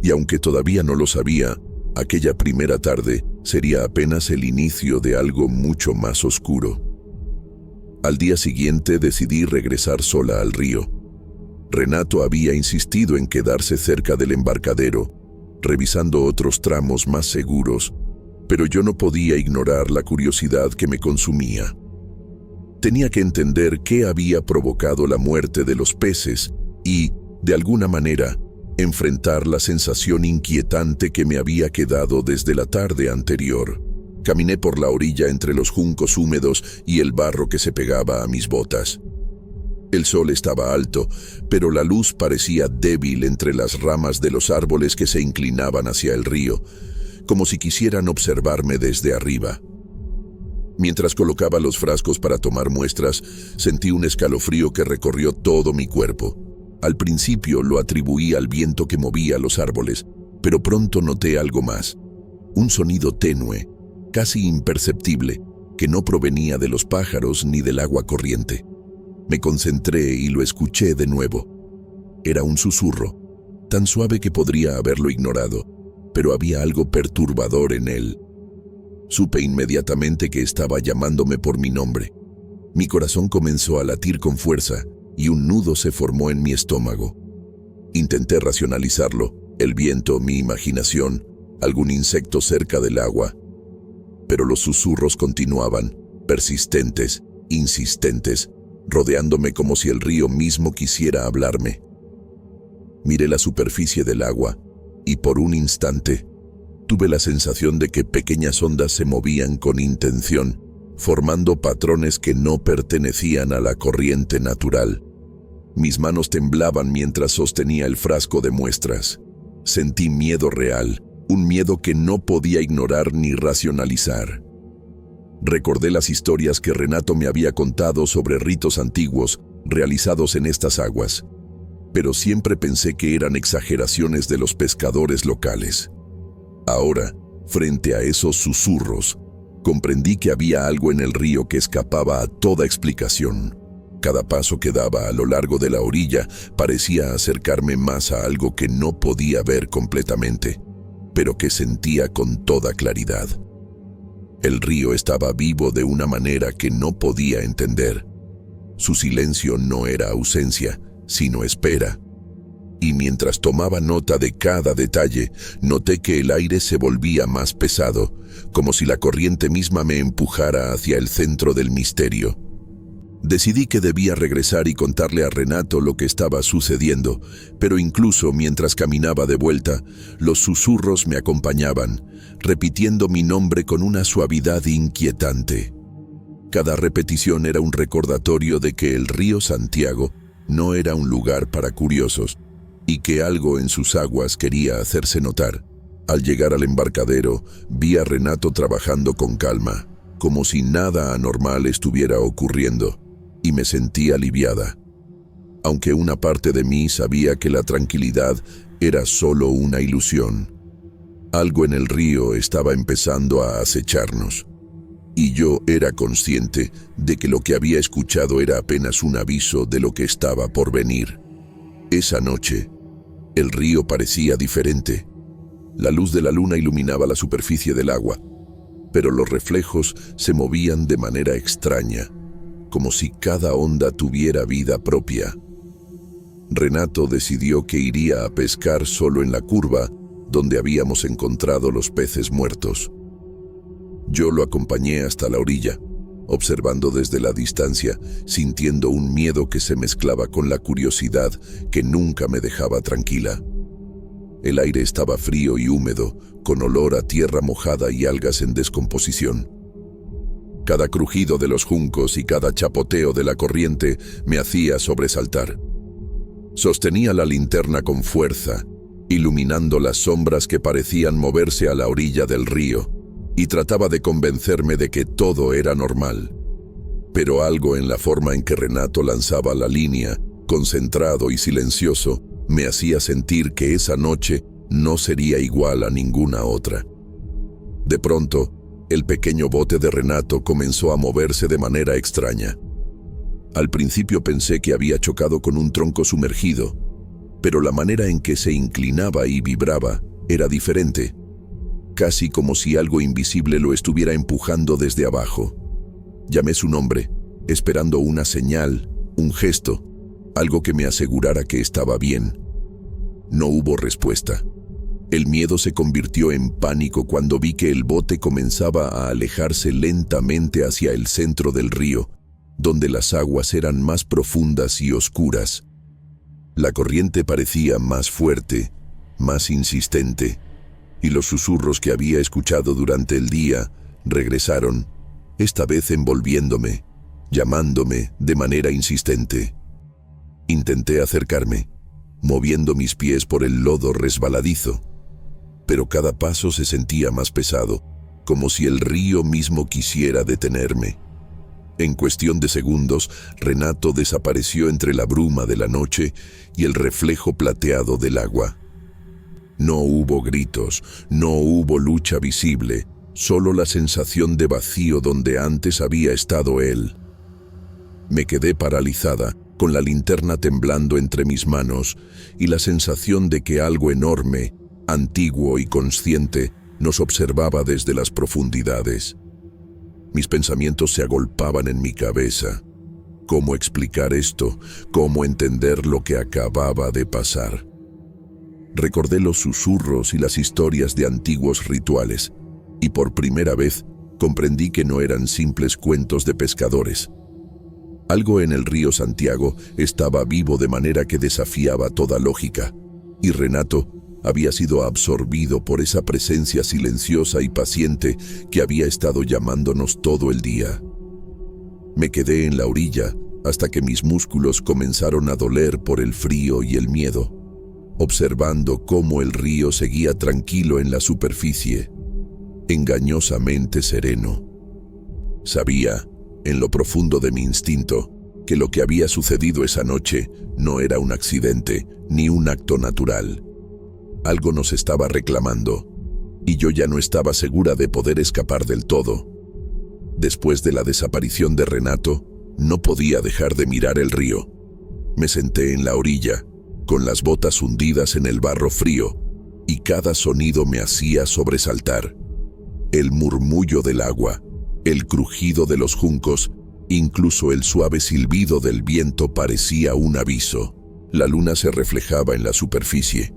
Y aunque todavía no lo sabía, aquella primera tarde sería apenas el inicio de algo mucho más oscuro. Al día siguiente decidí regresar sola al río. Renato había insistido en quedarse cerca del embarcadero, revisando otros tramos más seguros, pero yo no podía ignorar la curiosidad que me consumía. Tenía que entender qué había provocado la muerte de los peces y, de alguna manera, enfrentar la sensación inquietante que me había quedado desde la tarde anterior. Caminé por la orilla entre los juncos húmedos y el barro que se pegaba a mis botas. El sol estaba alto, pero la luz parecía débil entre las ramas de los árboles que se inclinaban hacia el río, como si quisieran observarme desde arriba. Mientras colocaba los frascos para tomar muestras, sentí un escalofrío que recorrió todo mi cuerpo. Al principio lo atribuí al viento que movía los árboles, pero pronto noté algo más. Un sonido tenue, casi imperceptible, que no provenía de los pájaros ni del agua corriente. Me concentré y lo escuché de nuevo. Era un susurro, tan suave que podría haberlo ignorado, pero había algo perturbador en él. Supe inmediatamente que estaba llamándome por mi nombre. Mi corazón comenzó a latir con fuerza y un nudo se formó en mi estómago. Intenté racionalizarlo, el viento, mi imaginación, algún insecto cerca del agua. Pero los susurros continuaban, persistentes, insistentes, rodeándome como si el río mismo quisiera hablarme. Miré la superficie del agua y por un instante tuve la sensación de que pequeñas ondas se movían con intención, formando patrones que no pertenecían a la corriente natural. Mis manos temblaban mientras sostenía el frasco de muestras. Sentí miedo real, un miedo que no podía ignorar ni racionalizar. Recordé las historias que Renato me había contado sobre ritos antiguos realizados en estas aguas, pero siempre pensé que eran exageraciones de los pescadores locales. Ahora, frente a esos susurros, comprendí que había algo en el río que escapaba a toda explicación. Cada paso que daba a lo largo de la orilla parecía acercarme más a algo que no podía ver completamente, pero que sentía con toda claridad. El río estaba vivo de una manera que no podía entender. Su silencio no era ausencia, sino espera. Y mientras tomaba nota de cada detalle, noté que el aire se volvía más pesado, como si la corriente misma me empujara hacia el centro del misterio. Decidí que debía regresar y contarle a Renato lo que estaba sucediendo, pero incluso mientras caminaba de vuelta, los susurros me acompañaban, repitiendo mi nombre con una suavidad inquietante. Cada repetición era un recordatorio de que el río Santiago no era un lugar para curiosos, y que algo en sus aguas quería hacerse notar. Al llegar al embarcadero, vi a Renato trabajando con calma, como si nada anormal estuviera ocurriendo, y me sentí aliviada. Aunque una parte de mí sabía que la tranquilidad era solo una ilusión. Algo en el río estaba empezando a acecharnos, y yo era consciente de que lo que había escuchado era apenas un aviso de lo que estaba por venir. Esa noche, el río parecía diferente. La luz de la luna iluminaba la superficie del agua, pero los reflejos se movían de manera extraña, como si cada onda tuviera vida propia. Renato decidió que iría a pescar solo en la curva donde habíamos encontrado los peces muertos. Yo lo acompañé hasta la orilla, observando desde la distancia, sintiendo un miedo que se mezclaba con la curiosidad que nunca me dejaba tranquila. El aire estaba frío y húmedo, con olor a tierra mojada y algas en descomposición. Cada crujido de los juncos y cada chapoteo de la corriente me hacía sobresaltar. Sostenía la linterna con fuerza, iluminando las sombras que parecían moverse a la orilla del río, y trataba de convencerme de que todo era normal. Pero algo en la forma en que Renato lanzaba la línea, concentrado y silencioso, me hacía sentir que esa noche no sería igual a ninguna otra. De pronto, el pequeño bote de Renato comenzó a moverse de manera extraña. Al principio pensé que había chocado con un tronco sumergido, pero la manera en que se inclinaba y vibraba era diferente, casi como si algo invisible lo estuviera empujando desde abajo. Llamé su nombre, esperando una señal, un gesto, algo que me asegurara que estaba bien. No hubo respuesta. El miedo se convirtió en pánico cuando vi que el bote comenzaba a alejarse lentamente hacia el centro del río, donde las aguas eran más profundas y oscuras. La corriente parecía más fuerte, más insistente, y los susurros que había escuchado durante el día regresaron, esta vez envolviéndome, llamándome de manera insistente. Intenté acercarme, moviendo mis pies por el lodo resbaladizo, pero cada paso se sentía más pesado, como si el río mismo quisiera detenerme. En cuestión de segundos, Renato desapareció entre la bruma de la noche y el reflejo plateado del agua. No hubo gritos, no hubo lucha visible, solo la sensación de vacío donde antes había estado él. Me quedé paralizada, con la linterna temblando entre mis manos y la sensación de que algo enorme, antiguo y consciente, nos observaba desde las profundidades. Mis pensamientos se agolpaban en mi cabeza. ¿Cómo explicar esto? ¿Cómo entender lo que acababa de pasar? Recordé los susurros y las historias de antiguos rituales, y por primera vez comprendí que no eran simples cuentos de pescadores. Algo en el río Santiago estaba vivo de manera que desafiaba toda lógica, y Renato había sido absorbido por esa presencia silenciosa y paciente que había estado llamándonos todo el día. Me quedé en la orilla hasta que mis músculos comenzaron a doler por el frío y el miedo, observando cómo el río seguía tranquilo en la superficie, engañosamente sereno. Sabía, en lo profundo de mi instinto, que lo que había sucedido esa noche no era un accidente ni un acto natural. Algo nos estaba reclamando, y yo ya no estaba segura de poder escapar del todo. Después de la desaparición de Renato, no podía dejar de mirar el río. Me senté en la orilla, con las botas hundidas en el barro frío, y cada sonido me hacía sobresaltar. El murmullo del agua, el crujido de los juncos, incluso el suave silbido del viento parecía un aviso. La luna se reflejaba en la superficie,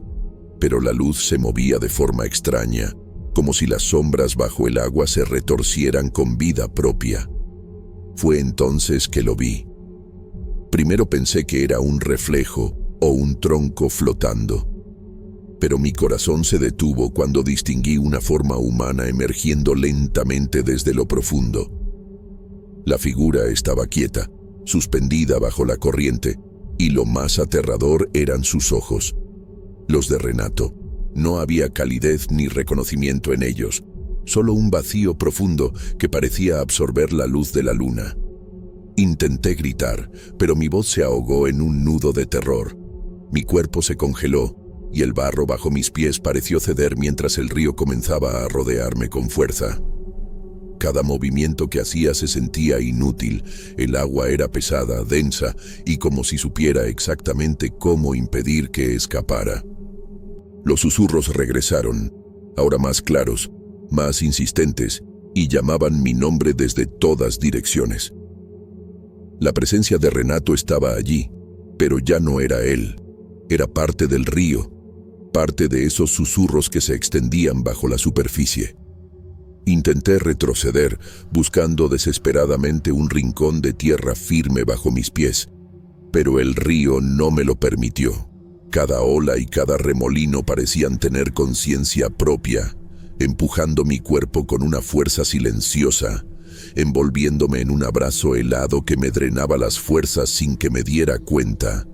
pero la luz se movía de forma extraña, como si las sombras bajo el agua se retorcieran con vida propia. Fue entonces que lo vi. Primero pensé que era un reflejo o un tronco flotando, pero mi corazón se detuvo cuando distinguí una forma humana emergiendo lentamente desde lo profundo. La figura estaba quieta, suspendida bajo la corriente, y lo más aterrador eran sus ojos. Los de Renato. No había calidez ni reconocimiento en ellos, solo un vacío profundo que parecía absorber la luz de la luna. Intenté gritar, pero mi voz se ahogó en un nudo de terror. Mi cuerpo se congeló, y el barro bajo mis pies pareció ceder mientras el río comenzaba a rodearme con fuerza. Cada movimiento que hacía se sentía inútil, el agua era pesada, densa, y como si supiera exactamente cómo impedir que escapara. Los susurros regresaron, ahora más claros, más insistentes, y llamaban mi nombre desde todas direcciones. La presencia de Renato estaba allí, pero ya no era él. Era parte del río, parte de esos susurros que se extendían bajo la superficie. Intenté retroceder, buscando desesperadamente un rincón de tierra firme bajo mis pies, pero el río no me lo permitió. Cada ola y cada remolino parecían tener conciencia propia, empujando mi cuerpo con una fuerza silenciosa, envolviéndome en un abrazo helado que me drenaba las fuerzas sin que me diera cuenta.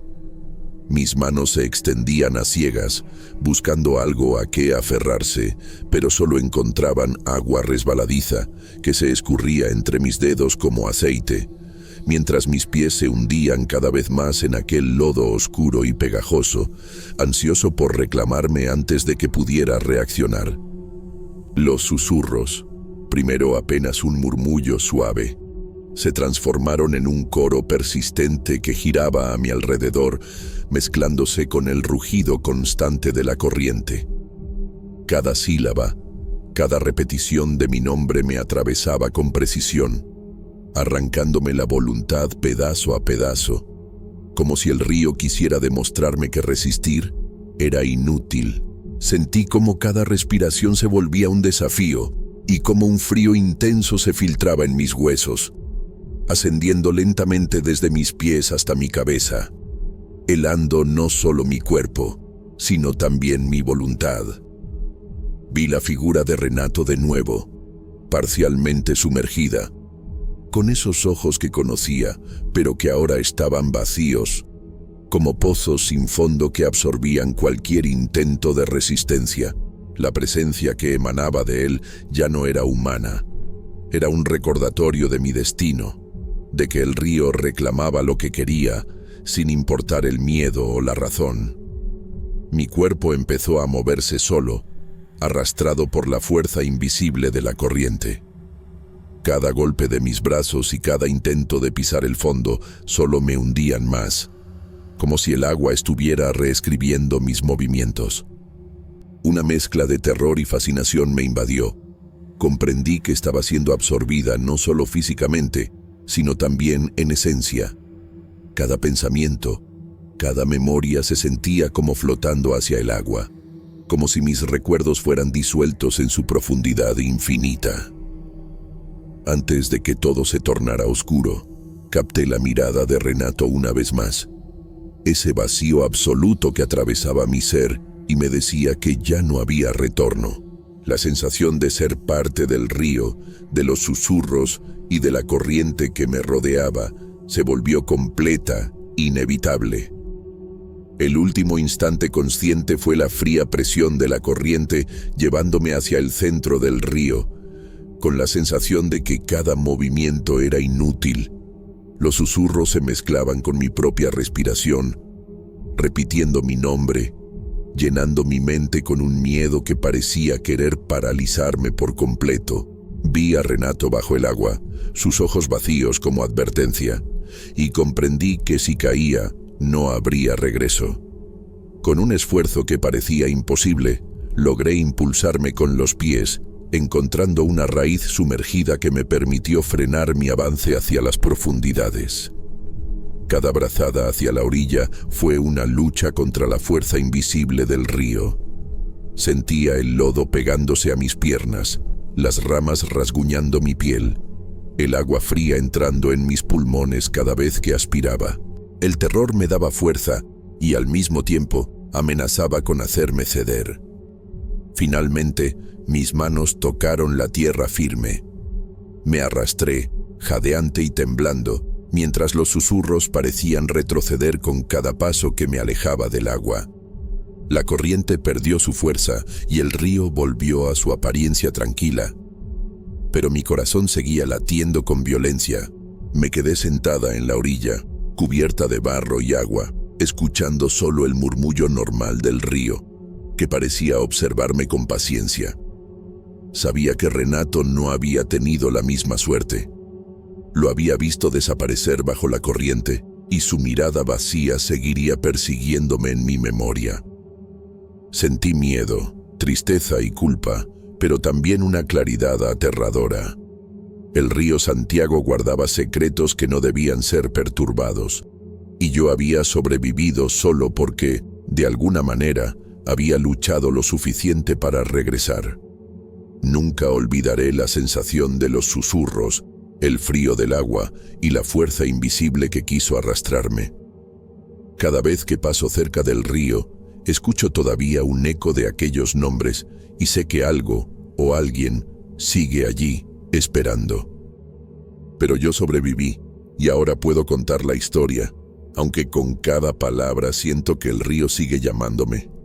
Mis manos se extendían a ciegas, buscando algo a qué aferrarse, pero solo encontraban agua resbaladiza que se escurría entre mis dedos como aceite, mientras mis pies se hundían cada vez más en aquel lodo oscuro y pegajoso, ansioso por reclamarme antes de que pudiera reaccionar. Los susurros, primero apenas un murmullo suave, se transformaron en un coro persistente que giraba a mi alrededor, mezclándose con el rugido constante de la corriente. Cada sílaba, cada repetición de mi nombre me atravesaba con precisión, arrancándome la voluntad pedazo a pedazo, como si el río quisiera demostrarme que resistir era inútil. Sentí como cada respiración se volvía un desafío y como un frío intenso se filtraba en mis huesos, ascendiendo lentamente desde mis pies hasta mi cabeza, helando no solo mi cuerpo, sino también mi voluntad. Vi la figura de Renato de nuevo, parcialmente sumergida, con esos ojos que conocía, pero que ahora estaban vacíos, como pozos sin fondo que absorbían cualquier intento de resistencia. La presencia que emanaba de él ya no era humana, era un recordatorio de mi destino, de que el río reclamaba lo que quería, sin importar el miedo o la razón. Mi cuerpo empezó a moverse solo, arrastrado por la fuerza invisible de la corriente. Cada golpe de mis brazos y cada intento de pisar el fondo solo me hundían más, como si el agua estuviera reescribiendo mis movimientos. Una mezcla de terror y fascinación me invadió. Comprendí que estaba siendo absorbida no solo físicamente, sino también en esencia. Cada pensamiento, cada memoria se sentía como flotando hacia el agua, como si mis recuerdos fueran disueltos en su profundidad infinita. Antes de que todo se tornara oscuro, capté la mirada de Renato una vez más. Ese vacío absoluto que atravesaba mi ser y me decía que ya no había retorno. La sensación de ser parte del río, de los susurros y de la corriente que me rodeaba se volvió completa, inevitable. El último instante consciente fue la fría presión de la corriente llevándome hacia el centro del río, con la sensación de que cada movimiento era inútil. Los susurros se mezclaban con mi propia respiración, repitiendo mi nombre, llenando mi mente con un miedo que parecía querer paralizarme por completo. Vi a Renato bajo el agua, sus ojos vacíos como advertencia, y comprendí que si caía, no habría regreso. Con un esfuerzo que parecía imposible, logré impulsarme con los pies, encontrando una raíz sumergida que me permitió frenar mi avance hacia las profundidades. Cada brazada hacia la orilla fue una lucha contra la fuerza invisible del río. Sentía el lodo pegándose a mis piernas, las ramas rasguñando mi piel, el agua fría entrando en mis pulmones cada vez que aspiraba. El terror me daba fuerza y al mismo tiempo amenazaba con hacerme ceder. Finalmente, mis manos tocaron la tierra firme. Me arrastré, jadeante y temblando, mientras los susurros parecían retroceder con cada paso que me alejaba del agua. La corriente perdió su fuerza y el río volvió a su apariencia tranquila. Pero mi corazón seguía latiendo con violencia. Me quedé sentada en la orilla, cubierta de barro y agua, escuchando solo el murmullo normal del río, que parecía observarme con paciencia. Sabía que Renato no había tenido la misma suerte. Lo había visto desaparecer bajo la corriente y su mirada vacía seguiría persiguiéndome en mi memoria. Sentí miedo, tristeza y culpa, pero también una claridad aterradora. El río Santiago guardaba secretos que no debían ser perturbados, y yo había sobrevivido solo porque, de alguna manera, había luchado lo suficiente para regresar. Nunca olvidaré la sensación de los susurros, el frío del agua y la fuerza invisible que quiso arrastrarme. Cada vez que paso cerca del río, escucho todavía un eco de aquellos nombres y sé que algo o alguien sigue allí, esperando. Pero yo sobreviví y ahora puedo contar la historia, aunque con cada palabra siento que el río sigue llamándome.